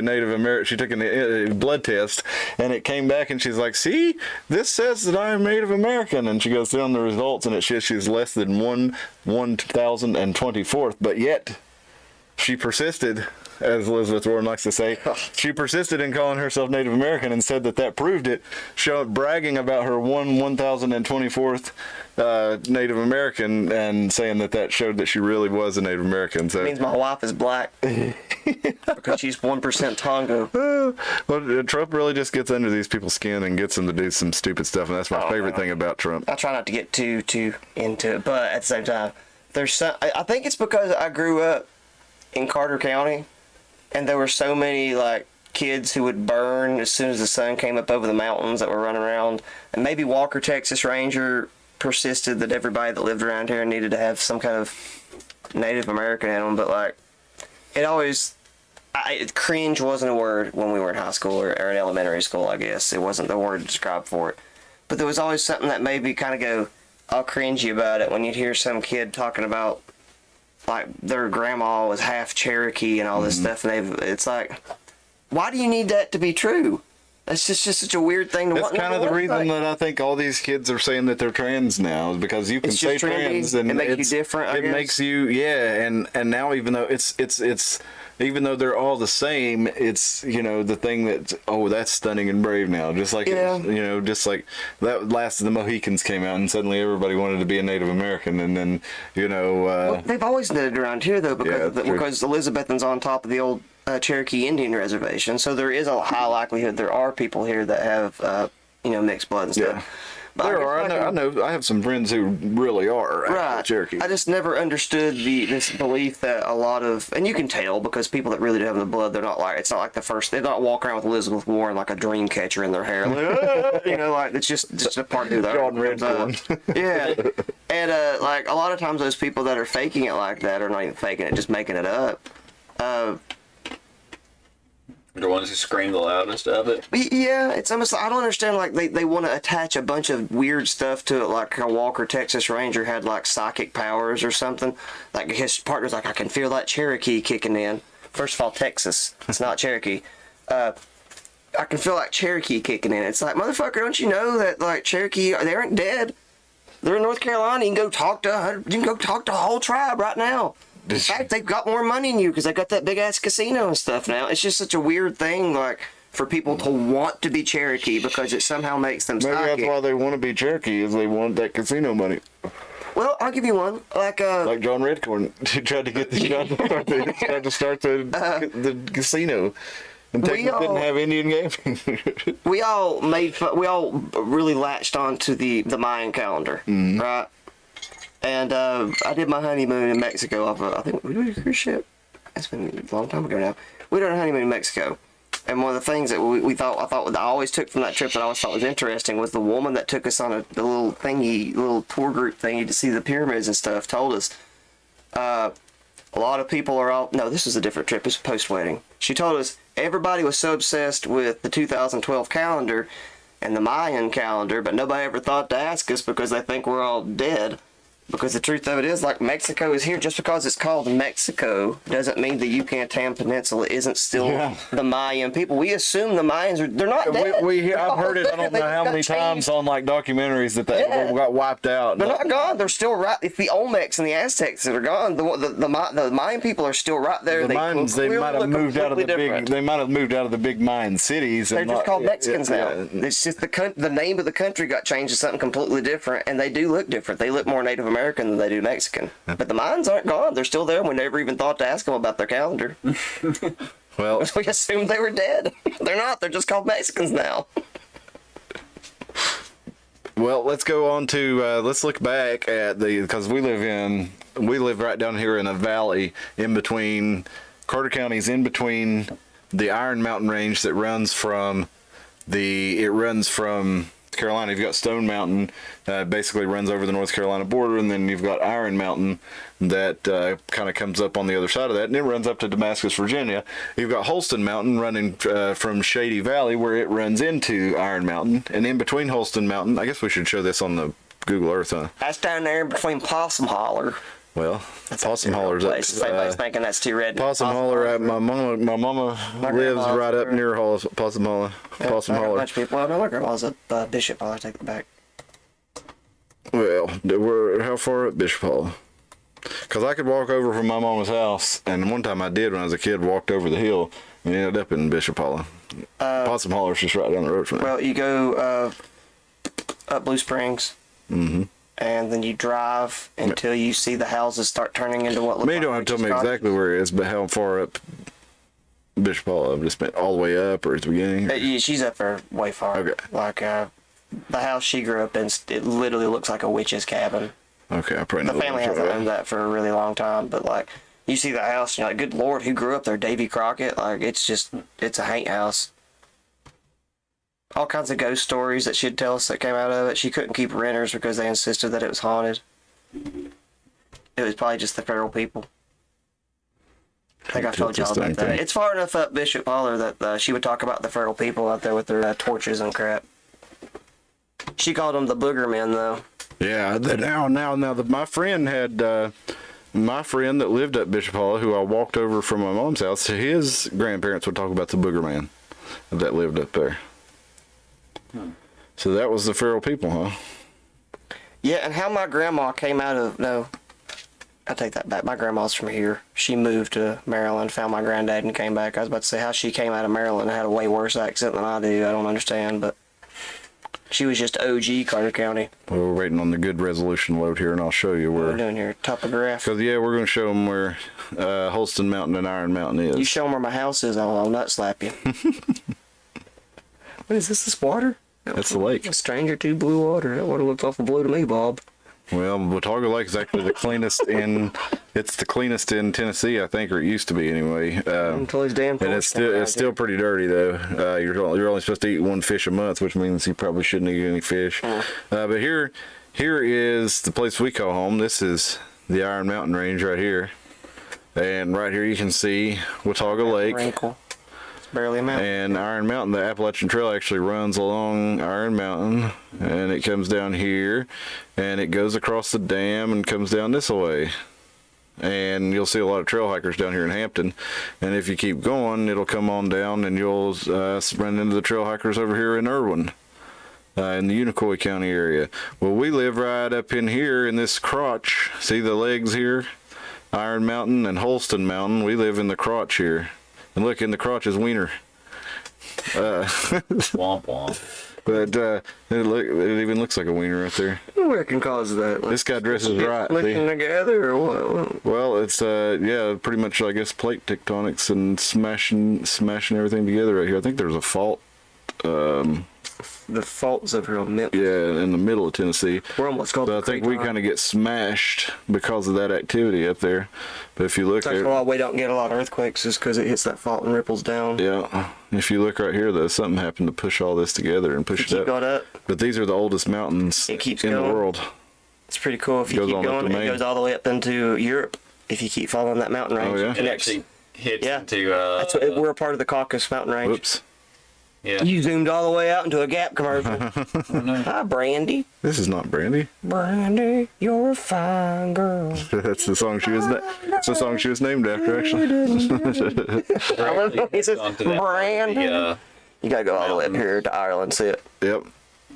Speaker 2: blood test, and it came back, and she's like, see, this says that I'm Native American. And she goes down the results, and it says she's less than 1,024th, but yet she persisted, as Elizabeth Warren likes to say, she persisted in calling herself Native American and said that proved it, bragging about her 1,024th Native American and saying that showed that she really was a Native American. So
Speaker 4: It means my wife is black because she's 1% Tonga.
Speaker 2: well, Trump really just gets under these people's skin and gets them to do some stupid stuff, and that's my favorite thing about Trump.
Speaker 4: I try not to get too into it, but at the same time, I think it's because I grew up in Carter County, and there were so many like kids who would burn as soon as the sun came up over the mountains that were running around, and maybe Walker Texas Ranger persisted that everybody that lived around here needed to have some kind of Native American in them, but like it always Cringe wasn't a word when we were in high school or in elementary school, I guess. It wasn't the word to describe for it. But there was always something that made me kind of go, all cringy about it when you'd hear some kid talking about, like, their grandma was half Cherokee and all this stuff. And it's like, why do you need that to be true? That's just such a weird thing to
Speaker 2: That's
Speaker 4: want.
Speaker 2: kind of the reason that I think all these kids are saying that they're trans now, is because you can say
Speaker 4: just trendy,
Speaker 2: trans and
Speaker 4: it makes you different, I
Speaker 2: It
Speaker 4: guess.
Speaker 2: makes you, yeah, and now even though it's even though they're all the same, it's, you know, the thing that, oh, that's stunning and brave now, just like
Speaker 4: Yeah.
Speaker 2: you know, just like that last of the Mohicans came out and suddenly everybody wanted to be a Native American, and then, you know,
Speaker 4: Well, they've always did it around here though, because
Speaker 2: Yeah, true.
Speaker 4: because Elizabethton's on top of the old Cherokee Indian reservation, so there is a high likelihood there are people here that have you know, mixed blood and stuff.
Speaker 2: Yeah.
Speaker 4: But
Speaker 2: there
Speaker 4: guess
Speaker 2: are.
Speaker 4: like
Speaker 2: I know. I have some friends who really are actually
Speaker 4: Right.
Speaker 2: Cherokee.
Speaker 4: I just never understood this belief that a lot of, and you can tell because people that really do have the blood, they're not like, it's not like the first, they're not walking around with Elizabeth Warren like a dream catcher in their hair. Like, you know, like it's just a part of who they are.
Speaker 2: John Redcorn.
Speaker 4: Yeah. And like a lot of times those people that are faking it like that are not even faking it, just making it up.
Speaker 3: The ones who scream the loudest of it.
Speaker 4: Yeah, it's almost, I don't understand, like they want to attach a bunch of weird stuff to it, like a Walker Texas Ranger had like psychic powers or something. Like his partner's like, I can feel that Cherokee kicking in. First of all, Texas, it's not Cherokee. I can feel like Cherokee kicking in. It's like, motherfucker, don't you know that like Cherokee, they aren't dead. They're in North Carolina. You can go talk to a whole tribe right now. In fact, they've got more money than you because they got that big ass casino and stuff now. It's just such a weird thing, like, for people to want to be Cherokee because it somehow makes them
Speaker 2: Maybe
Speaker 4: psychic.
Speaker 2: that's why they want to be Cherokee, is they want that casino money.
Speaker 4: Well, I'll give you one. Like
Speaker 2: John Redcorn, who tried to get the start the casino. And Texas didn't have Indian gaming.
Speaker 4: we all really latched onto the Mayan calendar, right? And I did my honeymoon in Mexico off of, I think, we did a cruise ship. It's been a long time ago now. We did a honeymoon in Mexico. And one of the things that I always took from that trip that I always thought was interesting was the woman that took us on the little tour group thingy to see the pyramids and stuff told us, a lot of people are no, this was a different trip. It was post-wedding. She told us everybody was so obsessed with the 2012 calendar and the Mayan calendar, but nobody ever thought to ask us because they think we're all dead. Because the truth of it is, like, Mexico is here. Just because it's called Mexico doesn't mean the Yucatan Peninsula isn't still the Mayan people. We assume the Mayans they're not dead.
Speaker 2: I've heard it, I don't know how many times on, like, documentaries that they got wiped out.
Speaker 4: They're not gone. They're still right. It's the Olmecs and the Aztecs that are gone. The Mayan people are still right there.
Speaker 2: The Mayans, they might have moved out of the
Speaker 4: different.
Speaker 2: big. They might have moved out of the big Mayan cities.
Speaker 4: They're just called Mexicans now. It's just the name of the country got changed to something completely different, and they do look different. They look more Native American than they do Mexican. But the Mayans aren't gone. They're still there. We never even thought to ask them about their calendar.
Speaker 2: Well,
Speaker 4: We assumed they were dead. They're not. They're just called Mexicans now.
Speaker 2: well, let's go on to let's look back at because we live right down here in a valley in between Carter County's in between the Iron Mountain Range that runs from Carolina. You've got Stone Mountain, basically runs over the North Carolina border, and then you've got Iron Mountain that kind of comes up on the other side of that, and it runs up to Damascus, Virginia. You've got Holston Mountain running from Shady Valley, where it runs into Iron Mountain, and in between Holston Mountain, I guess we should show this on the Google Earth, huh?
Speaker 4: That's down there between Possum Holler.
Speaker 2: Well, Possum Holler's up.
Speaker 4: Place. Anybody's thinking that's too red.
Speaker 2: Possum Holler. My mama lives right up near Possum Holler. Possum
Speaker 4: A
Speaker 2: Holler.
Speaker 4: bunch of people. I know my grandma's at Bishop Holler. Take it back.
Speaker 2: Well, we're how far up Bishop Holler? Because I could walk over from my mama's house, and one time I did when I was a kid, walked over the hill and ended up in Bishop Holler. Possum Holler's just right down the road from there.
Speaker 4: Well, you go up Blue Springs. Mm-hmm. And then you drive until you see the houses start turning into what look like.
Speaker 2: You don't have to tell me exactly where it is, but how far up Bishop Hall? I've just been all the way up or at the beginning?
Speaker 4: Yeah, she's up there way far.
Speaker 2: Okay.
Speaker 4: Like the house she grew up in, it literally looks like a witch's cabin.
Speaker 2: Okay, I probably know.
Speaker 4: The family hasn't owned that for a really long time, but like you see the house, and you're like, good Lord, who grew up there? Davy Crockett? Like it's a haint house. All kinds of ghost stories that she'd tell us that came out of it. She couldn't keep renters because they insisted that it was haunted. It was probably just the feral people. I think I've told y'all
Speaker 2: That's the
Speaker 4: about that.
Speaker 2: thing.
Speaker 4: It's far enough up Bishop Holler that she would talk about the feral people out there with their torches and crap. She called them the booger men, though.
Speaker 2: Yeah, my friend had my friend that lived at Bishop Hall, who I walked over from my mom's house. His grandparents would talk about the booger man that lived up there. So that was the feral people, huh?
Speaker 4: Yeah, and how my grandma came out of... No, I take that back. My grandma's from here. She moved to Maryland, found my granddad, and came back. I was about to say how she came out of Maryland and had a way worse accent than I do. I don't understand, but she was just OG Carter County.
Speaker 2: Well, we're waiting on the good resolution load here, and I'll show you
Speaker 4: What we're
Speaker 2: where.
Speaker 4: doing here, topograph.
Speaker 2: Because, yeah, we're going to show them where Holston Mountain and Iron Mountain is.
Speaker 4: You show them where my house is, I'll nut slap you. What is this? This water?
Speaker 2: That's the lake.
Speaker 4: A stranger to blue water. That water looks awful blue to me, Bob.
Speaker 2: Well, Watauga Lake is actually the cleanest it's the cleanest in Tennessee, I think, or it used to be anyway.
Speaker 4: Until these damn
Speaker 2: And it's still pretty dirty though. You're only supposed to eat one fish a month, which means you probably shouldn't eat any fish. But here is the place we call home. This is the Iron Mountain Range right here, and right here you can see Watauga Lake.
Speaker 4: Wrinkle. It's barely a mountain.
Speaker 2: And Iron Mountain, the Appalachian Trail actually runs along Iron Mountain, and it comes down here, and it goes across the dam and comes down this way. And you'll see a lot of trail hikers down here in Hampton. And if you keep going, it'll come on down, and you'll run into the trail hikers over here in Irwin, in the Unicoi County area. Well, we live right up in here in this crotch. See the legs here? Iron Mountain and Holston Mountain. We live in the crotch here. And look, in the crotch is Wiener.
Speaker 3: Womp womp.
Speaker 2: But it even looks like a wiener right there.
Speaker 4: What can cause that?
Speaker 2: This guy dresses right.
Speaker 4: Licking
Speaker 2: See?
Speaker 4: together or what?
Speaker 2: Well, it's yeah, pretty much I guess plate tectonics and smashing everything together right here. I think there's a fault.
Speaker 4: The faults of real mint.
Speaker 2: Yeah, in the middle of Tennessee.
Speaker 4: We're almost called
Speaker 2: So I think we kind of get smashed because of that activity up there. But if you look
Speaker 4: That's
Speaker 2: at
Speaker 4: why we don't get a lot of earthquakes, is because it hits that fault and ripples down.
Speaker 2: yeah, if you look right here though, something happened to push all this together and push
Speaker 4: If you
Speaker 2: it
Speaker 4: keep going up,
Speaker 2: But these are the oldest mountains
Speaker 4: It keeps
Speaker 2: in the
Speaker 4: going.
Speaker 2: world.
Speaker 4: it's pretty cool. If you
Speaker 2: Goes
Speaker 4: keep
Speaker 2: on up
Speaker 4: going,
Speaker 2: to
Speaker 4: it
Speaker 2: Maine.
Speaker 4: goes all the way up into Europe. If you keep following that mountain range.
Speaker 2: Oh, yeah?
Speaker 3: It actually hits
Speaker 4: Yeah.
Speaker 3: into
Speaker 4: That's what, we're a part of the Caucasus Mountain Range.
Speaker 2: Whoops.
Speaker 3: yeah.
Speaker 4: You zoomed all the way out into a Gap commercial. Hi, Brandy.
Speaker 2: This is not Brandy.
Speaker 4: Brandy, you're a fine girl.
Speaker 2: That's the song she was. That's the song she was named after, actually.
Speaker 4: I love when he says,
Speaker 3: Onto that part of
Speaker 4: Brandy.
Speaker 3: the,
Speaker 4: You gotta go all the way up here to Ireland, see it.
Speaker 2: Yep.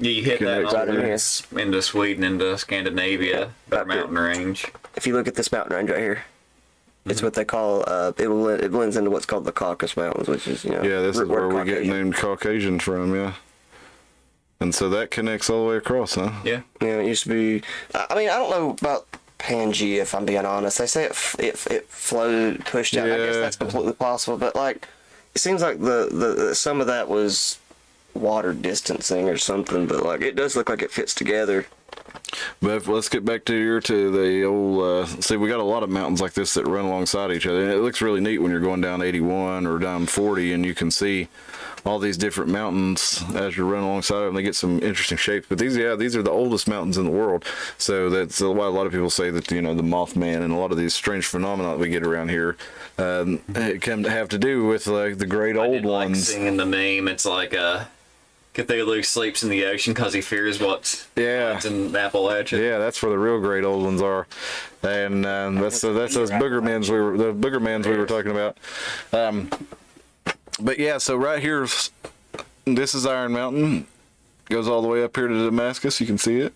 Speaker 3: you hit that
Speaker 2: Connects
Speaker 3: on
Speaker 4: right
Speaker 3: into Sweden, into Scandinavia, their
Speaker 4: Up here.
Speaker 3: mountain range.
Speaker 4: If you look at this mountain range right here, it's what they call, it blends into what's called the Caucasus Mountains, which is,
Speaker 2: Yeah, this is where we get
Speaker 4: Caucasian.
Speaker 2: named Caucasian from. Yeah. And so that connects all the way across, huh?
Speaker 3: Yeah.
Speaker 4: Yeah, it used to be. I mean, I don't know about Pangea, if I'm being honest. They say it flowed, pushed out. I guess
Speaker 2: Yeah.
Speaker 4: that's completely possible. But like, it seems like the some of that was water distancing or something. But like, it does look like it fits together.
Speaker 2: But let's get back to the old. See, we got a lot of mountains like this that run alongside each other, and it looks really neat when you're going down 81 or down 40, and you can see all these different mountains as you run alongside them. They get some interesting shapes. But these are the oldest mountains in the world. So that's why a lot of people say that the Mothman and a lot of these strange phenomena that we get around here have to do with like the great
Speaker 3: I
Speaker 2: old
Speaker 3: did like
Speaker 2: ones.
Speaker 3: seeing the meme. It's like Cthulhu sleeps in the ocean because he fears what's
Speaker 2: Yeah.
Speaker 3: in Appalachia.
Speaker 2: Yeah, that's where the real great old ones are, and that's those boogermans we were talking about. But yeah, so right here, this is Iron Mountain. Goes all the way up here to Damascus. You can see it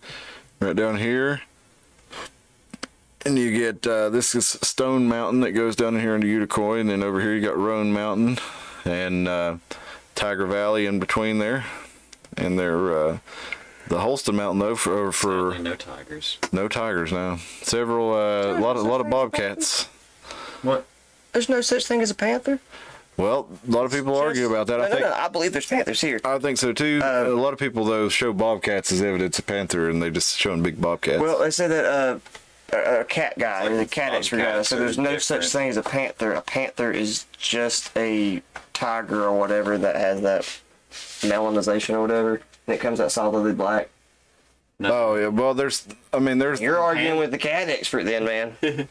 Speaker 2: right down here, and you get this is Stone Mountain that goes down here into Uticoi, and then over here you got Roan Mountain and Tiger Valley in between there, and they're. The Holston Mountain, though, for
Speaker 3: Sadly, no tigers.
Speaker 2: no tigers now. Several, a lot of bobcats.
Speaker 3: What?
Speaker 4: There's no such thing as a panther.
Speaker 2: Well, a lot of people argue about that.
Speaker 4: No, I believe there's panthers here.
Speaker 2: I think so too. A lot of people though show bobcats as evidence of panther, and they just showing big bobcats.
Speaker 4: Well, they say that a cat guy,
Speaker 3: It's like
Speaker 4: the cat expert guy,
Speaker 3: bobcats
Speaker 4: so
Speaker 3: are
Speaker 4: there's no
Speaker 3: different.
Speaker 4: such thing as a panther. A panther is just a tiger or whatever that has that melanization or whatever, and it comes out solidly black.
Speaker 2: oh yeah, well there's
Speaker 4: You're arguing with the cat expert then, man.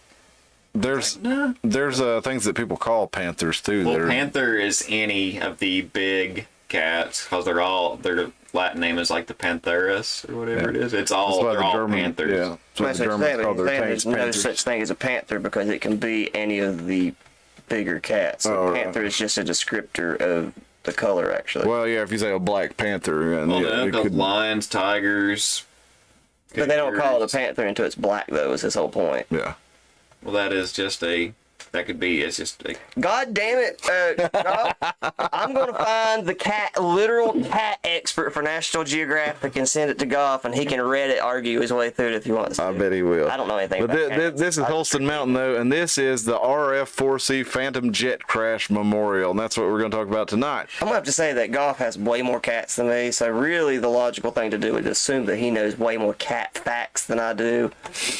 Speaker 2: There's things that people call panthers too.
Speaker 3: Well,
Speaker 2: that are,
Speaker 3: panther is any of the big cats because their Latin name is like the Pantherus or whatever it is. It's all
Speaker 2: that's why
Speaker 3: they're
Speaker 2: the
Speaker 3: all
Speaker 2: German,
Speaker 3: panthers.
Speaker 2: yeah. That's what the
Speaker 4: That's what I'm
Speaker 2: Germans call their
Speaker 4: saying. There's no
Speaker 2: panthers.
Speaker 4: such thing as a panther because it can be any of the bigger cats. So
Speaker 2: Oh, right.
Speaker 4: panther is just a descriptor of the color, actually.
Speaker 2: Well, yeah, if you say a black panther, and
Speaker 3: Well,
Speaker 2: yeah,
Speaker 3: no,
Speaker 2: it
Speaker 3: 'cause
Speaker 2: could,
Speaker 3: lions, tigers.
Speaker 4: But they don't call it a
Speaker 3: cougars.
Speaker 4: panther until it's black, though, is his whole point.
Speaker 2: yeah.
Speaker 3: Well, that is just it's just a.
Speaker 4: God damn it. Rob, I'm going to find the literal cat expert for National Geographic and send it to Goff, and he can Reddit argue his way through it if he wants to.
Speaker 2: I bet he will.
Speaker 4: I don't know anything
Speaker 2: But
Speaker 4: about cats.
Speaker 2: this is Holston Mountain, though, and this is the RF-4C Phantom Jet Crash Memorial, and that's what we're going to talk about tonight.
Speaker 4: I'm going to have to say that Goff has way more cats than me, so really the logical thing to do would assume that he knows way more cat facts than I do.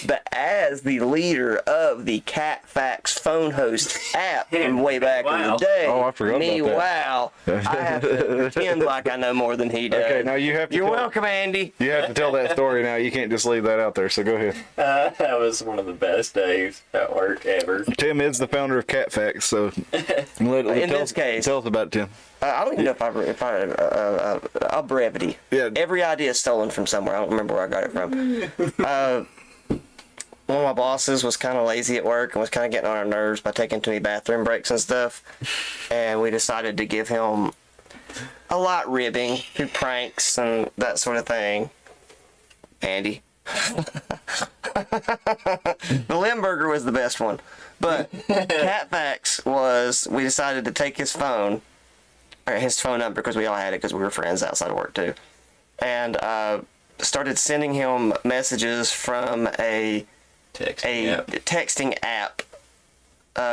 Speaker 4: But as the leader of the Cat Facts phone host app from way back in the
Speaker 3: Wow.
Speaker 4: day,
Speaker 2: Oh, I forgot
Speaker 4: me,
Speaker 2: about
Speaker 4: wow, I have to pretend like I know more than he does.
Speaker 2: Okay, now you have to
Speaker 4: You're
Speaker 2: tell-
Speaker 4: welcome, Andy.
Speaker 2: You have to tell that story now. You can't just leave that out there, so go ahead.
Speaker 3: That was one of the best days at work ever.
Speaker 2: Tim is the founder of Cat Facts, so
Speaker 4: In this case-
Speaker 2: tell us about it, Tim.
Speaker 4: I don't even know I'll brevity.
Speaker 2: Yeah.
Speaker 4: Every idea is stolen from somewhere. I don't remember where I got it from. One of my bosses was kind of lazy at work and was kind of getting on our nerves by taking too many bathroom breaks and stuff. And we decided to give him a light ribbing through pranks and that sort of thing. Andy. The Limburger was the best one. But Cat Facts was, we decided to take his phone, or his phone number, because we all had it because we were friends outside of work too. And started sending him messages from a texting app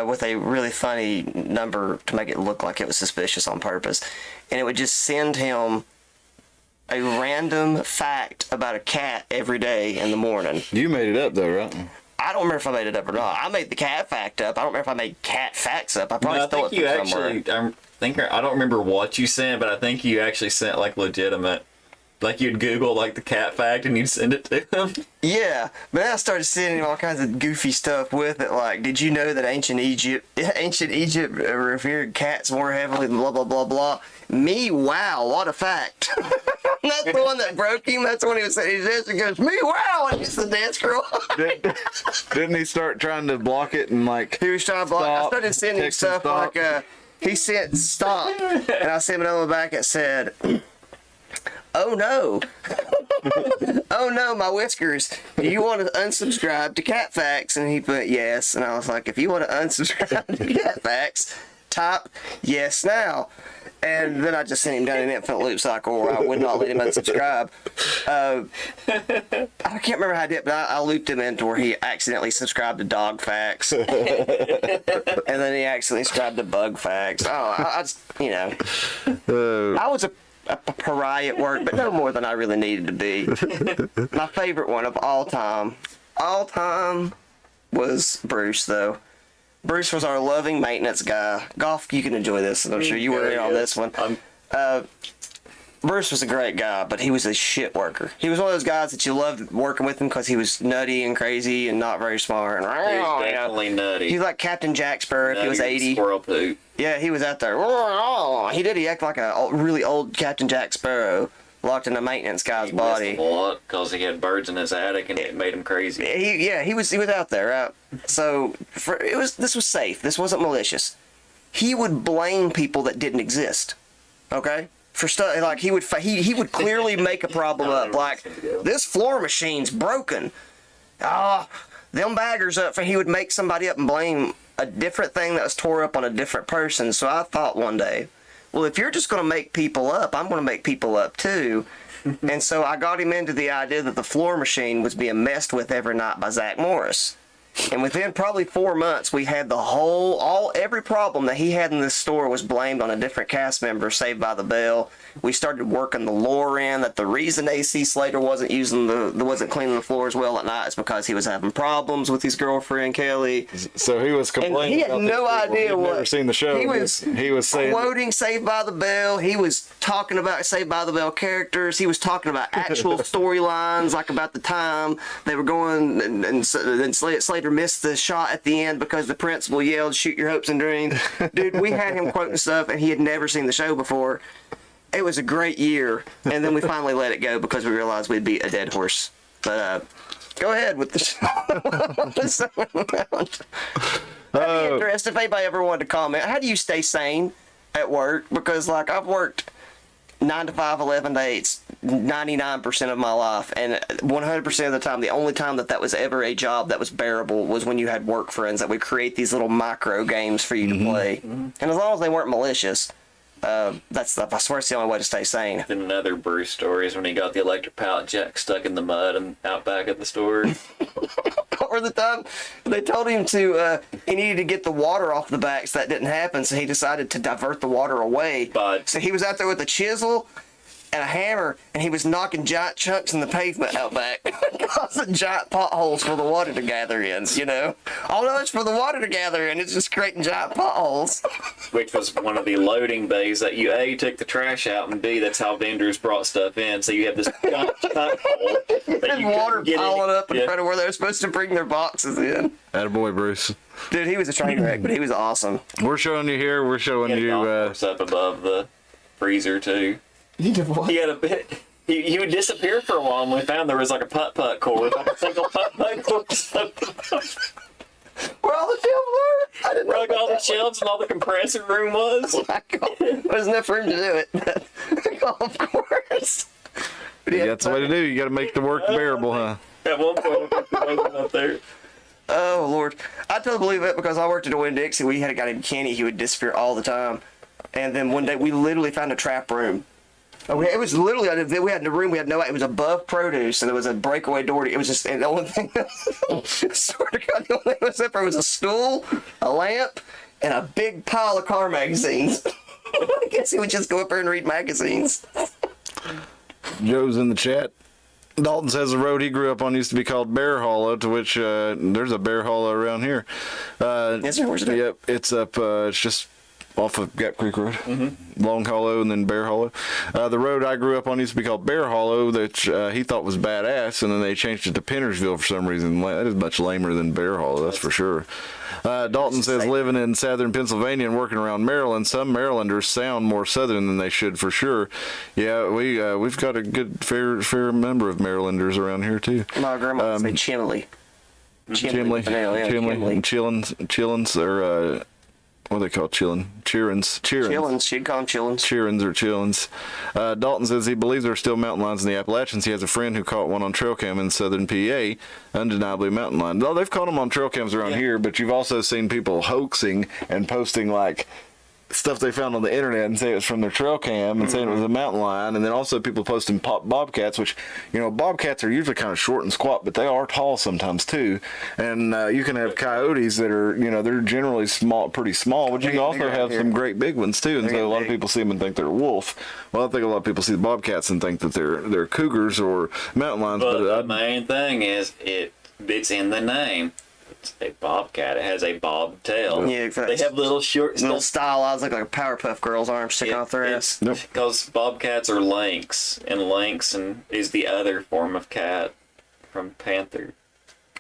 Speaker 4: with a really funny number to make it look like it was suspicious on purpose. And it would just send him a random fact about a cat every day in the morning.
Speaker 2: You made it up, though, right?
Speaker 4: I don't remember if I made it up or not. I made the cat fact up. I don't remember if I made cat facts up. I probably
Speaker 3: No, I
Speaker 4: stole
Speaker 3: think
Speaker 4: it
Speaker 3: you
Speaker 4: from somewhere.
Speaker 3: actually. I don't remember what you sent, but I think you actually sent like legitimate. Like you'd Google like the cat fact and you'd send it to him.
Speaker 4: Yeah, but then I started sending him all kinds of goofy stuff with it, like, did you know that ancient Egypt revered cats more heavily than blah, blah, blah, blah. Me, wow, what a fact. That's the one that broke him. That's when he was saying his desk and goes, me, wow, and hits the desk roll.
Speaker 2: Didn't he start trying to block it and like?
Speaker 4: He was trying to block. I
Speaker 2: Stop.
Speaker 4: started sending him
Speaker 2: Text him
Speaker 4: stuff
Speaker 2: stop.
Speaker 4: like, he sent stop, and I sent him another one back that said, oh no. Oh no, my whiskers. Do you want to unsubscribe to Cat Facts? And he put yes. And I was like, if you want to unsubscribe to Cat Facts, type yes now. And then I just sent him down an infinite loop cycle where I would not let him unsubscribe. I can't remember how I did, but I looped him into where he accidentally subscribed to Dog Facts. And then he accidentally subscribed to Bug Facts. Oh, I just, I was a pariah at work, but no more than I really needed to be. My favorite one of all time was Bruce, though. Bruce was our loving maintenance guy. Golf, you can enjoy this, and I'm sure you were in on this one. Bruce was a great guy, but he was a shit worker. He was one of those guys that you loved working with him because he was nutty and crazy and not very smart. And,
Speaker 3: He's definitely nutty.
Speaker 4: He was like Captain Jack Sparrow if he was
Speaker 3: Nutty
Speaker 4: 80.
Speaker 3: Squirrel poop.
Speaker 4: Yeah, he was out there. He acted like a really old Captain Jack Sparrow locked in a maintenance guy's body.
Speaker 3: A lot because he had birds in his attic and it made him crazy.
Speaker 4: He was out there, right? So this was safe. This wasn't malicious. He would blame people that didn't exist. Okay? For stuff like he would clearly make a problem up, like this floor machine's broken. Them baggers up. He would make somebody up and blame a different thing that was tore up on a different person. So I thought one day, well, if you're just going to make people up, I'm going to make people up too. And so I got him into the idea that the floor machine was being messed with every night by Zach Morris. And within probably 4 months, we had every problem that he had in this store was blamed on a different cast member, Saved by the Bell. We started working the lore in that the reason AC Slater wasn't cleaning the floors well at night is because he was having problems with his girlfriend Kelly.
Speaker 2: So he was complaining.
Speaker 4: And he had
Speaker 2: about
Speaker 4: no
Speaker 2: these people.
Speaker 4: idea
Speaker 2: He'd
Speaker 4: what
Speaker 2: never seen the show. He was saying
Speaker 4: quoting Saved by the Bell. He was talking about Saved by the Bell characters. He was talking about actual storylines, like about the time they were going and Slater Vader missed the shot at the end because the principal yelled, "Shoot your hopes and dreams." Dude, we had him quoting stuff, and he had never seen the show before. It was a great year, and then we finally let it go because we realized we'd beat a dead horse. But go ahead with the show. I'd be interested if anybody ever wanted to comment. How do you stay sane at work? Because, like, I've worked 9 to 5, 11 to 8, 99% of my life, and 100% of the time, the only time that was ever a job that was bearable was when you had work friends that would create these little micro games for you to play. And as long as they weren't malicious, that's I swear it's the only way to stay sane.
Speaker 3: Then another Bruce story is when he got the electric pallet jack stuck in the mud and out back at the store.
Speaker 4: Or the time they told him he needed to get the water off the back, so that didn't happen, so he decided to divert the water away.
Speaker 3: But
Speaker 4: so he was out there with a chisel and a hammer, and he was knocking giant chunks in the pavement out back, causing giant potholes for the water to gather in, you know? Although it's for the water to gather in, it's just creating giant potholes.
Speaker 3: which was one of the loading bays that you A, took the trash out, and B, that's how vendors brought stuff in. So you have this giant pothole that
Speaker 4: And
Speaker 3: you
Speaker 4: water
Speaker 3: couldn't get
Speaker 4: piling up in
Speaker 3: Yeah.
Speaker 4: front of where they're supposed to bring their boxes in.
Speaker 2: Attaboy, Bruce.
Speaker 4: Dude, he was a train wreck, but he was awesome.
Speaker 2: We're showing you here. We're showing
Speaker 3: He had a
Speaker 2: you.
Speaker 3: golf course up above the freezer too. He had a bit. He would disappear for a while, and we found there was like a putt-putt course, like a single putt-putt course.
Speaker 4: Where all the shelves were? I didn't know
Speaker 3: Where like all the shelves and all the compressor room was.
Speaker 4: There's enough room to do it. Golf course.
Speaker 2: Yeah, that's the way to do. You got to make the work bearable, huh?
Speaker 3: At one point, I was up there.
Speaker 4: Oh, Lord. I totally believe it because I worked at a Winn-Dixie. We had a guy named Kenny. He would disappear all the time. And then one day we literally found a trap room. It was literally, we had in the room, we had no, it was above produce, and there was a breakaway door. It was just, and the only thing, I swear to God, the only thing was there was a stool, a lamp, and a big pile of car magazines. I guess he would just go up there and read magazines.
Speaker 2: Joe's in the chat. Dalton says the road he grew up on used to be called Bear Hollow, to which there's a Bear Hollow around here.
Speaker 4: Yes, sir. Where's it at?
Speaker 2: Yep, it's up, it's just off of Gap Creek Road. Long Hollow and then Bear Hollow. The road I grew up on used to be called Bear Hollow, that he thought was badass, and then they changed it to Pennersville for some reason. That is much lamer than Bear Hollow, that's for sure. Dalton says living in southern Pennsylvania and working around Maryland, some Marylanders sound more southern than they should for sure. Yeah, we've got a good fair number of Marylanders around here too.
Speaker 4: My grandma would say Chimley.
Speaker 2: Chimley, Chillins, or what do they call Chillin?
Speaker 4: Chillins. She'd call them Chillins.
Speaker 2: Cheerins or Chillins. Dalton says he believes there are still mountain lions in the Appalachians. He has a friend who caught one on trail cam in southern PA, undeniably a mountain lion. No, they've caught them on trail cams around here, but you've also seen people hoaxing and posting like stuff they found on the internet and say it was from their trail cam and saying it was a mountain lion, and then also people posting bobcats, which, you know, bobcats are usually kind of short and squat, but they are tall sometimes too. And you can have coyotes that are, you know, they're generally small, pretty small, but you can also have some great big ones too. And so a lot of people see them and think they're a wolf. Well, I think a lot of people see the bobcats and think that they're cougars or mountain lions.
Speaker 3: But the main thing is it's in the name. It's a bobcat. It has a bob tail.
Speaker 4: Yeah,
Speaker 3: they have little short,
Speaker 4: little stylized, like a Powerpuff Girl's arm sticking off their ass.
Speaker 3: Because bobcats are lynx, and lynx is the other form of cat from panther.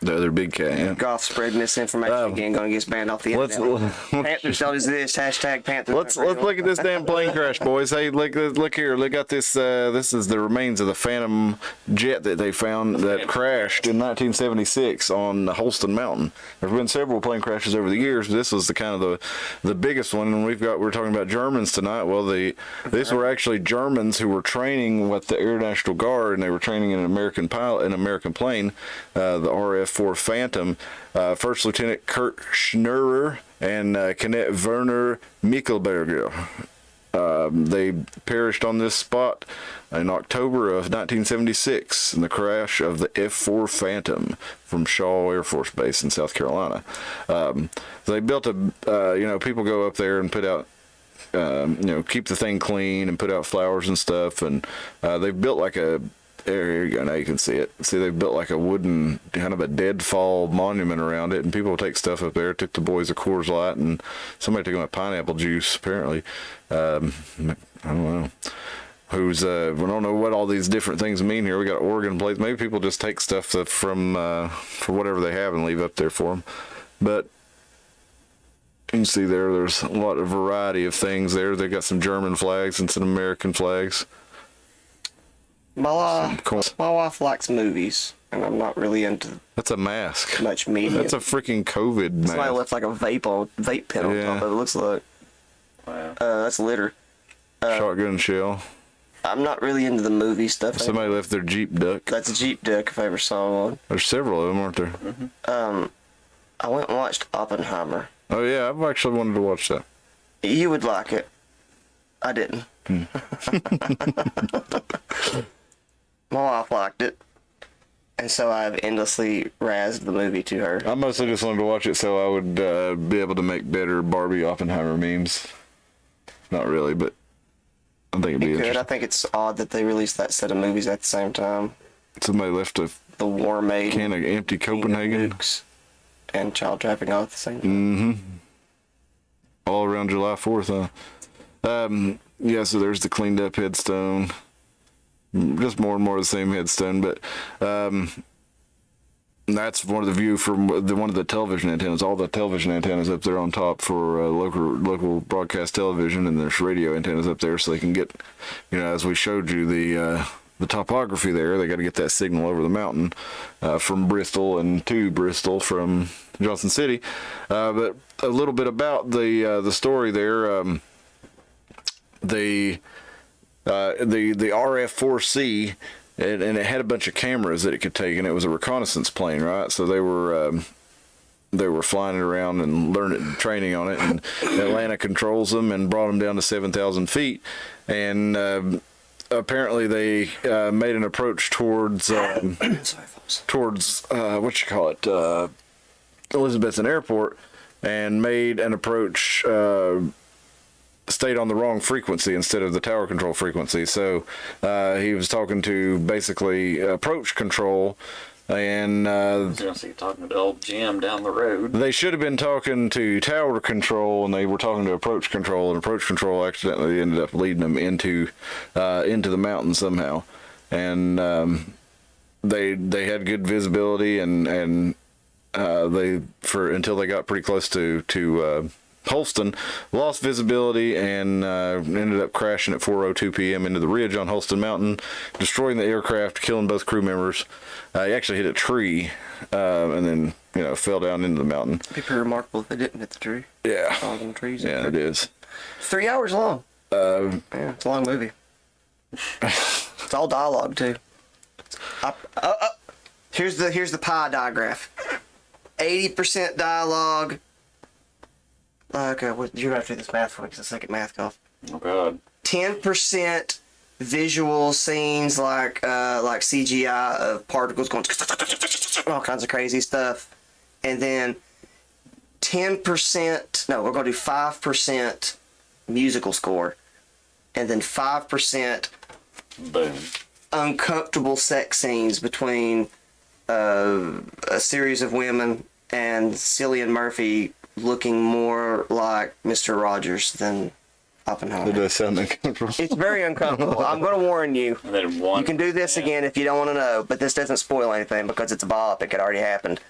Speaker 2: The other big cat, yeah.
Speaker 4: Goff spreading misinformation again, going to get banned off the internet. Panthers don't exist. Hashtag Panthers.
Speaker 2: Let's look at this damn plane crash, boys. Hey, look here. Look at this. This is the remains of the Phantom jet that they found that crashed in 1976 on Holston Mountain. There's been several plane crashes over the years, but this was the kind of the biggest one. And we're talking about Germans tonight. Well, these were actually Germans who were training with the Air National Guard, and they were training an American plane, the RF-4 Phantom. First Lieutenant Kurt Schnurrer and Cadet Werner Michelberger. They perished on this spot in October of 1976 in the crash of the F-4 Phantom from Shaw Air Force Base in South Carolina. They built people go up there and put out, keep the thing clean and put out flowers and stuff, and they built like a, there you go, now you can see it. See, they've built like a wooden, kind of a deadfall monument around it, and people take stuff up there. Took the boys a Coors Light, and somebody took them a pineapple juice, apparently. I don't know. who's we don't know what all these different things mean here. We got Oregon plates. Maybe people just take stuff from for whatever they have and leave up there for them. But you can see there's a lot of variety of things there. They got some German flags and some American flags.
Speaker 4: My wife likes movies, and I'm not really into
Speaker 2: That's a mask.
Speaker 4: much media.
Speaker 2: That's a freaking COVID mask.
Speaker 4: Somebody left like a vape pen on top of it. Looks like.
Speaker 3: Wow.
Speaker 4: That's litter.
Speaker 2: Shotgun shell.
Speaker 4: I'm not really into the movie stuff.
Speaker 2: Somebody left their Jeep duck.
Speaker 4: That's a Jeep duck if I ever saw one.
Speaker 2: There's several of them, aren't there?
Speaker 4: I went and watched Oppenheimer.
Speaker 2: Oh yeah, I've actually wanted to watch that.
Speaker 4: You would like it. I didn't. My wife liked it, and so I've endlessly razzed the movie to her.
Speaker 2: I mostly just wanted to watch it so I would be able to make better Barbie Oppenheimer memes. Not really, but I think it'd be
Speaker 4: Good. I
Speaker 2: interesting.
Speaker 4: think it's odd that they released that set of movies at the same time.
Speaker 2: Somebody left a
Speaker 4: The War Maid,
Speaker 2: can of empty Copenhagen
Speaker 4: nukes, and child trafficking all at the same time.
Speaker 2: all around July 4th, huh? Yeah, so there's the cleaned up headstone. Just more and more of the same headstone, but that's one of the view from one of the television antennas. All the television antennas up there on top for local broadcast television, and there's radio antennas up there, so they can get, as we showed you the topography there. They got to get that signal over the mountain from Bristol and to Bristol from Johnson City. But a little bit about the story there. The RF-4C, and it had a bunch of cameras that it could take, and it was a reconnaissance plane, right? So they were flying it around and training on it, and Atlanta controls them and brought them down to 7,000 feet, and apparently they made an approach towards Elizabethton Airport, and made an approach. Stayed on the wrong frequency instead of the tower control frequency. So he was talking to basically approach control, and
Speaker 3: You're talking to old Jim down the road.
Speaker 2: they should have been talking to tower control, and they were talking to approach control, and approach control accidentally ended up leading them into the mountain somehow. And they had good visibility, and until they got pretty close to Holston, lost visibility, and ended up crashing at 4:02 p.m. into the ridge on Holston Mountain, destroying the aircraft, killing both crew members. He actually hit a tree, and then fell down into the mountain.
Speaker 4: It'd be pretty remarkable if they didn't hit the tree.
Speaker 2: Yeah,
Speaker 4: All them trees.
Speaker 2: yeah, it is.
Speaker 4: 3 hours long. Yeah, it's a long movie. It's all dialogue too. Here's the pie diagram. 80% dialogue. Okay, you're gonna have to do this math for me because the second math off.
Speaker 3: Oh God.
Speaker 4: 10% visual scenes like CGI of particles going all kinds of crazy stuff, and then 10%. No, we're gonna do 5% musical score, and then 5%
Speaker 3: Boom.
Speaker 4: uncomfortable sex scenes between a series of women and Cillian Murphy looking more like Mr. Rogers than Oppenheimer.
Speaker 2: It does sound uncomfortable.
Speaker 4: It's very uncomfortable. I'm going to warn you.
Speaker 3: And then one.
Speaker 4: You can do this again if you don't want to know, but this doesn't spoil anything because it's a biopic. It already happened.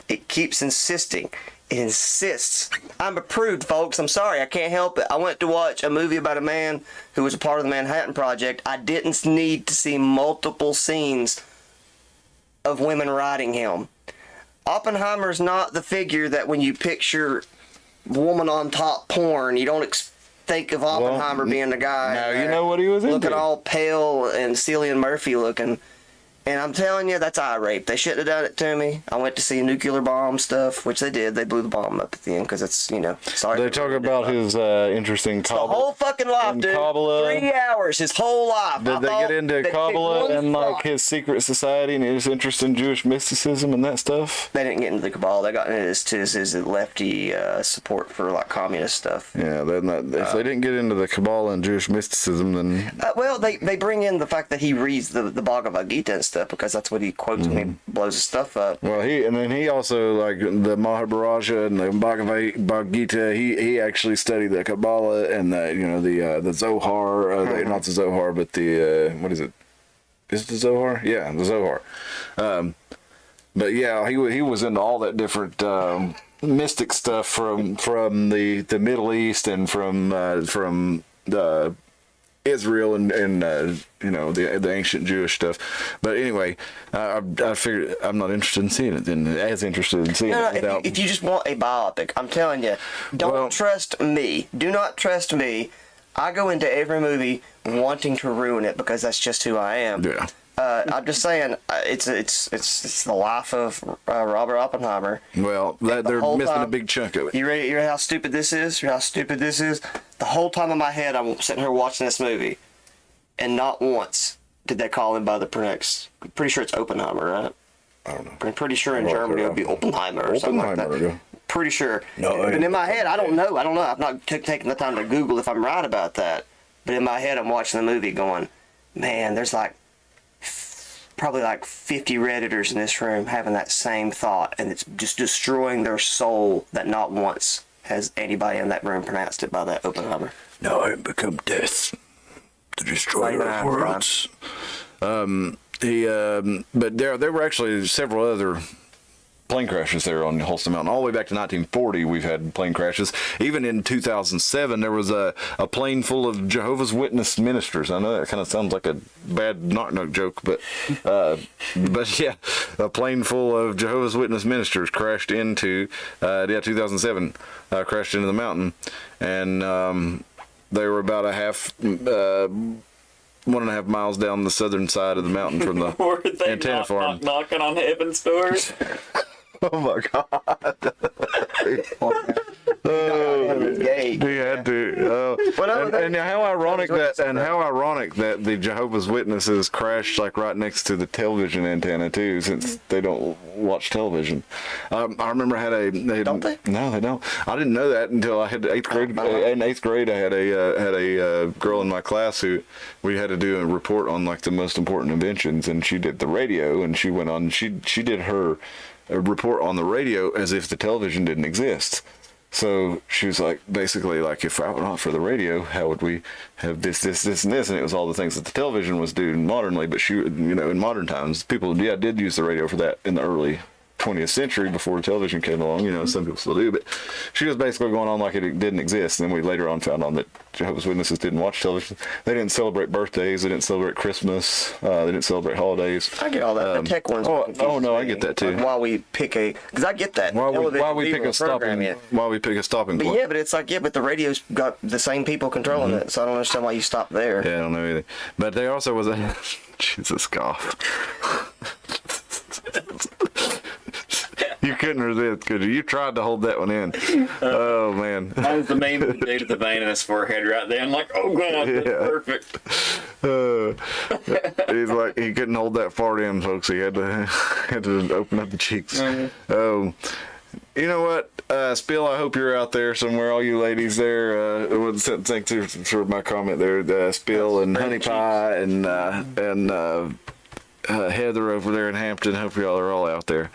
Speaker 4: It keeps insisting. It insists. I'm approved, folks. I'm sorry. I can't help it. I went to watch a movie about a man who was a part of the Manhattan Project. I didn't need to see multiple scenes of women riding him. Oppenheimer's not the figure that when you picture woman on top porn, you don't think of Oppenheimer being the guy.
Speaker 2: Now you know what he was
Speaker 4: looking
Speaker 2: into.
Speaker 4: all pale and Cillian Murphy looking. And I'm telling you, that's eye rape. They shouldn't have done it to me. I went to see nuclear bomb stuff, which they did. They blew the bomb up at the end because it's, sorry.
Speaker 2: They talk about his interesting
Speaker 4: the whole fucking life, dude.
Speaker 2: Kabbalah.
Speaker 4: 3 hours, his whole life.
Speaker 2: Did they get into Kabbalah and like his secret society and his interest in Jewish mysticism and that stuff?
Speaker 4: They didn't get into the Kabbalah. They got into his lefty support for like communist stuff.
Speaker 2: Yeah, if they didn't get into the Kabbalah and Jewish mysticism, then
Speaker 4: Well, they bring in the fact that he reads the Bhagavad Gita and stuff. stuff because that's what he quotes when he blows his stuff up.
Speaker 2: Well, he also, like the Mahabharata and the Bhagavad Gita. He actually studied the Kabbalah and the Zohar. Not the Zohar, but the what is it? Is it the Zohar? Yeah, the Zohar. But yeah, he was into all that different mystic stuff from the Middle East and from the Israel and the ancient Jewish stuff. But anyway, I figured I'm not interested in seeing it. Then as interested in seeing it.
Speaker 4: If you just want a biopic, I'm telling you, don't trust me. Do not trust me. I go into every movie wanting to ruin it because that's just who I am.
Speaker 2: Yeah.
Speaker 4: I'm just saying, it's the life of Robert Oppenheimer.
Speaker 2: Well, they're missing a big chunk of it.
Speaker 4: You ready? You know how stupid this is? You know how stupid this is? The whole time in my head, I'm sitting here watching this movie, and not once did they call him by the pronouns. I'm pretty sure it's Oppenheimer, right?
Speaker 2: I don't know.
Speaker 4: I'm pretty sure in Germany it would be Oppenheimer or something like that.
Speaker 2: Yeah.
Speaker 4: Pretty sure.
Speaker 2: No,
Speaker 4: and in my head, I don't know. I've not taken the time to Google if I'm right about that. But in my head, I'm watching the movie going, man, there's probably 50 Redditors in this room having that same thought, and it's just destroying their soul that not once has anybody in that room pronounced it by that Oppenheimer.
Speaker 2: Now I become death, the destroyer of worlds. But there were actually several other plane crashes there on Holston Mountain. All the way back to 1940, we've had plane crashes. Even in 2007, there was a plane full of Jehovah's Witness ministers. I know that kind of sounds like a bad knock-knock joke, but yeah, a plane full of Jehovah's Witness ministers crashed into 2007, crashed into the mountain, and they were about 1.5 miles down the southern side of the mountain from the
Speaker 3: Were they
Speaker 2: antenna farm.
Speaker 3: knocking on heaven's doors?
Speaker 2: Oh my God! He had to. And how ironic that the Jehovah's Witnesses crashed right next to the television antenna too, since they don't watch television. I remember
Speaker 4: Don't they?
Speaker 2: No, they don't. I didn't know that until I had 8th grade. In 8th grade, I had a girl in my class who we had to do a report on the most important inventions, and she did the radio, and she went on. She did her report on the radio as if the television didn't exist. So she was basically if I were not for the radio, how would we have this, and this? And it was all the things that the television was doing modernly. But in modern times, people did use the radio for that in the early 20th century before television came along. Some people still do, but she was basically going on like it didn't exist. And then we later on found out that Jehovah's Witnesses didn't watch television. They didn't celebrate birthdays. They didn't celebrate Christmas. They didn't celebrate holidays.
Speaker 4: I get all that. The tech ones.
Speaker 2: Oh no, I get that too.
Speaker 4: While we pick because I get that.
Speaker 2: While we pick a stopping point.
Speaker 4: But yeah, but it's but the radio's got the same people controlling it, so I don't understand why you stop there.
Speaker 2: Yeah, I don't know either. But there also was a Jesus cough. You couldn't resist, could you? You tried to hold that one in. Oh man.
Speaker 3: That was the main dude with the vein in his forehead right there. I'm like, oh god, that's perfect.
Speaker 2: He couldn't hold that fart in, folks. He had to open up the cheeks. You know what, Spill? I hope you're out there somewhere. All you ladies there. Thanks for my comment there, Spill and Honey Pie and Heather over there in Hampton. Hope y'all are all out there.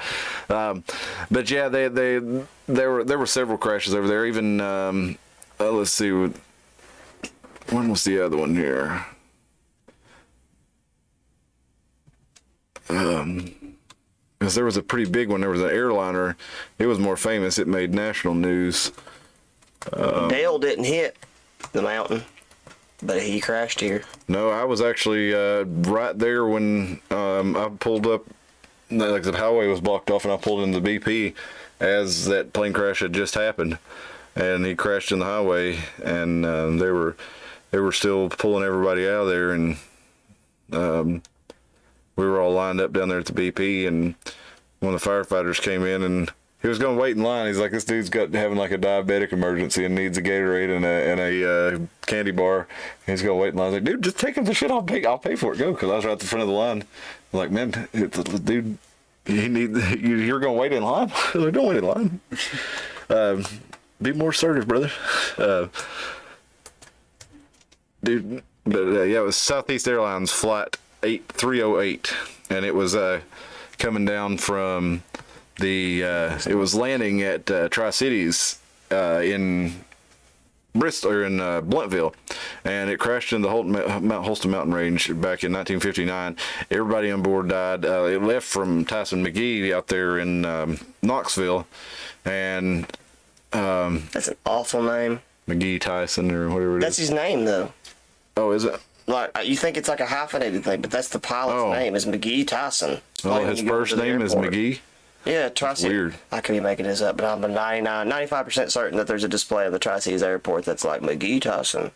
Speaker 2: But yeah, there were several crashes over there. Even let's see, when was the other one here? Because there was a pretty big one. There was an airliner. It was more famous. It made national news.
Speaker 4: Dale didn't hit the mountain, but he crashed here.
Speaker 2: No, I was actually right there when I pulled up. The highway was blocked off, and I pulled into the BP as that plane crash had just happened, and he crashed in the highway, and they were still pulling everybody out of there, and we were all lined up down there at the BP, and one of the firefighters came in, and he was going to wait in line. He's like, this dude's having a diabetic emergency and needs a Gatorade and a candy bar. And he's going to wait in line. I was like, dude, just take him the shit. I'll pay for it. Go. Because I was right at the front of the line. I'm like, man, dude, you're going to wait in line? Like, don't wait in line. Be more assertive, brother. Dude, but yeah, it was Southeast Airlines flight 8308. and it was coming down from the. It was landing at Tri-Cities in Bristol or in Blunteville, and it crashed in the Holston Mountain Range back in 1959. Everybody on board died. It left from Tyson McGee out there in Knoxville, and
Speaker 4: That's an awful name.
Speaker 2: McGee Tyson or whatever it
Speaker 4: That's
Speaker 2: is.
Speaker 4: his name, though.
Speaker 2: Oh, is it?
Speaker 4: Like you think it's like a hyphenated thing, but that's the pilot's name. Is McGee Tyson.
Speaker 2: Oh,
Speaker 4: Like when
Speaker 2: his
Speaker 4: you go
Speaker 2: first
Speaker 4: to the
Speaker 2: name is
Speaker 4: airport.
Speaker 2: McGee.
Speaker 4: Yeah, Tri-Cities.
Speaker 2: Weird.
Speaker 4: I could be making this up, but I'm 95% certain that there's a display of the Tri-Cities airport that's like McGee Tyson.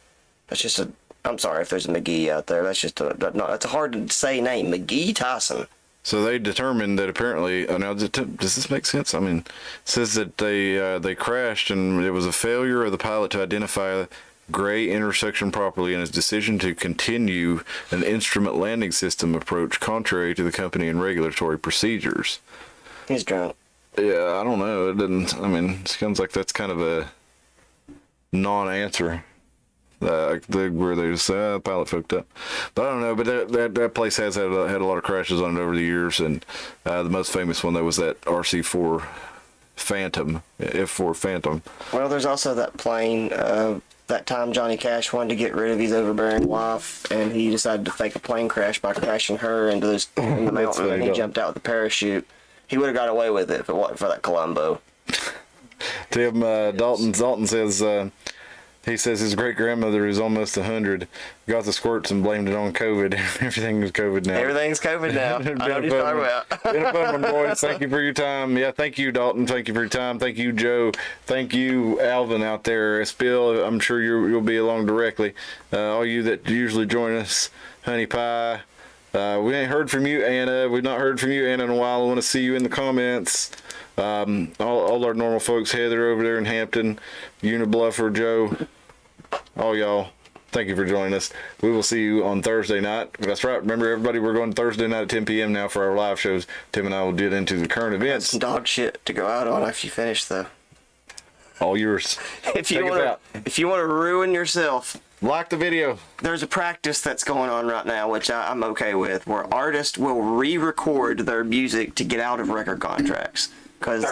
Speaker 4: That's just a. I'm sorry if there's a McGee out there. That's just a. No, that's a hard to say name. McGee Tyson.
Speaker 2: So they determined that apparently. Now, does this make sense? I mean, it says that they crashed and it was a failure of the pilot to identify gray intersection properly, and his decision to continue an instrument landing system approach contrary to the company and regulatory procedures.
Speaker 4: He's drunk.
Speaker 2: Yeah, I don't know. It doesn't. I mean, it sounds like that's kind of a non-answer. Where they just say, pilot fucked up. But I don't know. But that place has had a lot of crashes on it over the years, and the most famous one, that was that RC-4 Phantom, F-4 Phantom.
Speaker 4: Well, there's also that plane. That time Johnny Cash wanted to get rid of his overbearing wife, and he decided to fake a plane crash by crashing her into in the mountain, and he jumped out with a parachute. He would have got away with it if it wasn't for that Columbo.
Speaker 2: Tim Dalton says he says his great grandmother is almost 100, got the squirts and blamed it on COVID. Everything is COVID now.
Speaker 4: Everything's COVID now. I know what you're talking about.
Speaker 2: Been a fun one, boys. Thank you for your time. Yeah, thank you, Dalton. Thank you for your time. Thank you, Joe. Thank you, Alvin out there. Bill, I'm sure you'll be along directly. All you that usually join us, Honey Pie. We ain't heard from you, Anna. We've not heard from you, Anna, in a while. I want to see you in the comments. All our normal folks, Heather over there in Hampton, Unibluffer, Joe, all y'all, thank you for joining us. We will see you on Thursday night. That's right. Remember, everybody, we're going Thursday night at 10 p.m. now for our live shows. Tim and I will get into the current events.
Speaker 4: Some dog shit to go out on after you finish, though.
Speaker 2: All yours.
Speaker 4: If you want to ruin yourself,
Speaker 2: like the video.
Speaker 4: there's a practice that's going on right now, which I'm okay with, where artists will re-record their music to get out of record contracts. Because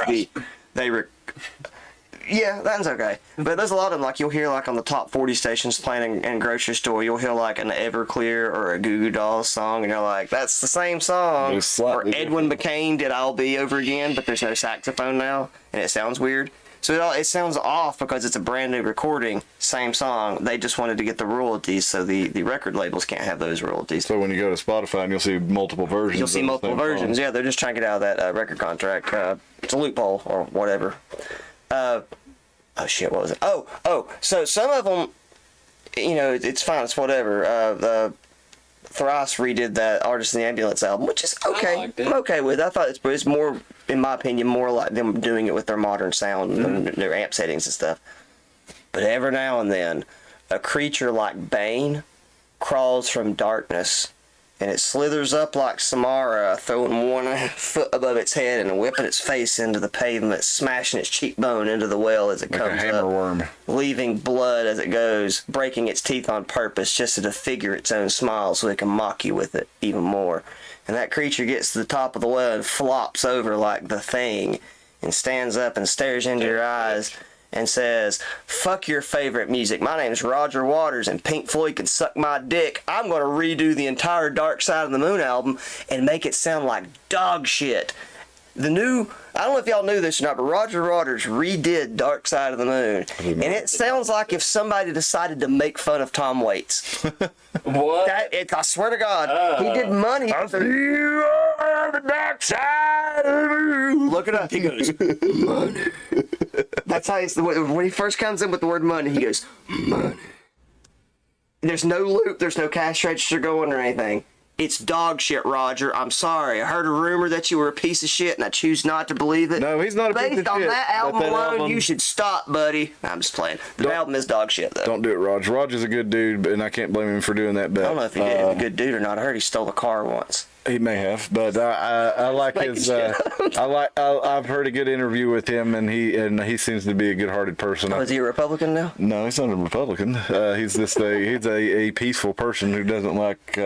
Speaker 4: yeah, that's okay. But there's a lot of them, like you'll hear like on the top 40 stations playing in grocery store, you'll hear like an Everclear or a Goo Goo Dolls song, and you're like, that's the same song. Or Edwin McCain did I'll Be Over Again, but there's no saxophone now, and it sounds weird. So it sounds off because it's a brand new recording, same song. They just wanted to get the royalties, so the record labels can't have those royalties.
Speaker 2: So when you go to Spotify, and you'll see multiple versions.
Speaker 4: You'll see multiple versions. Yeah, they're just trying to get out of that record contract. It's a loophole or whatever. Oh shit, what was it? So some of them, it's fine. It's whatever. Thrice redid that Artist in the Ambulance album, which is okay. I'm okay with it. I thought it's more, in my opinion, more like them doing it with their modern sound and their amp settings and stuff. But every now and then, a creature like Bane crawls from darkness, and it slithers up like Samara, throwing one foot above its head and whipping its face into the pavement, smashing its cheekbone into the well as it
Speaker 2: like
Speaker 4: comes
Speaker 2: a hammer
Speaker 4: up,
Speaker 2: worm.
Speaker 4: leaving blood as it goes, breaking its teeth on purpose just to figure its own smile so it can mock you with it even more. And that creature gets to the top of the well and flops over like the Thing and stands up and stares into your eyes and says, fuck your favorite music. My name's Roger Waters and Pink Floyd can suck my dick. I'm going to redo the entire Dark Side of the Moon album and make it sound like dog shit. I don't know if y'all knew this or not, but Roger Waters redid Dark Side of the Moon. And it sounds like if somebody decided to make fun of Tom Waits.
Speaker 3: What?
Speaker 4: I swear to God, he did Money.
Speaker 2: I see you on the dark side of the moon.
Speaker 4: Look it up. He goes, money. That's how when he first comes in with the word money, he goes, money. There's no loop, there's no cash register going or anything. It's dog shit, Roger. I'm sorry. I heard a rumor that you were a piece of shit, and I choose not to believe it.
Speaker 2: No, he's not a piece of shit.
Speaker 4: Based on that album
Speaker 2: That
Speaker 4: alone,
Speaker 2: album-
Speaker 4: you should stop, buddy. I'm just playing. The album is dog shit, though.
Speaker 2: Don't do it, Roger. Roger's a good dude, and I can't blame him for doing that bet.
Speaker 4: I don't know if he did a good dude or not. I heard he stole a car once.
Speaker 2: He may have, but I like his. I've heard a good interview with him, and he seems to be a good-hearted person.
Speaker 4: Oh, is he a Republican now?
Speaker 2: No, he's not a Republican. He's just he's a peaceful person who doesn't like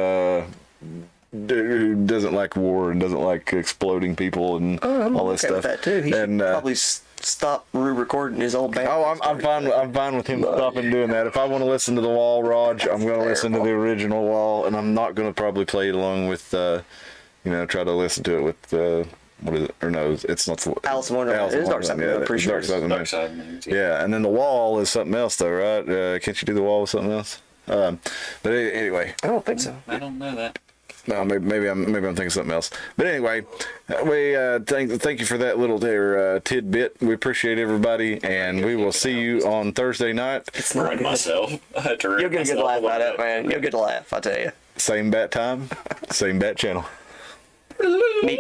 Speaker 2: who doesn't like war and doesn't like exploding people and
Speaker 4: I'm
Speaker 2: all this
Speaker 4: okay
Speaker 2: stuff.
Speaker 4: with that too. He
Speaker 2: and
Speaker 4: should probably stop recording his old band.
Speaker 2: oh, I'm fine. I'm fine with him stopping doing that. If I want to listen to the Wall, Raj, I'm going to listen to the original Wall, and I'm not going to probably play it along with, try to listen to it with. What is it? Or no, it's not.
Speaker 4: Alice in Wonderland. It is Dark Side of the Moon, I'm pretty sure.
Speaker 2: Dark Side of the Moon.
Speaker 3: Dark Side of the Moon,
Speaker 2: Yeah, and then the Wall is something else, though, right? Can't you do the Wall with something else? But anyway,
Speaker 4: I don't think so.
Speaker 3: I don't know that.
Speaker 2: no, maybe I'm thinking something else. But anyway, we thank you for that little tidbit. We appreciate everybody, and we will see you on Thursday night.
Speaker 4: It's not
Speaker 3: Run
Speaker 4: good.
Speaker 3: myself. I had to
Speaker 4: You'll get a good laugh out of it, man. You'll get a laugh, I tell you.
Speaker 2: Same bat time, same bat channel.
Speaker 4: Meep.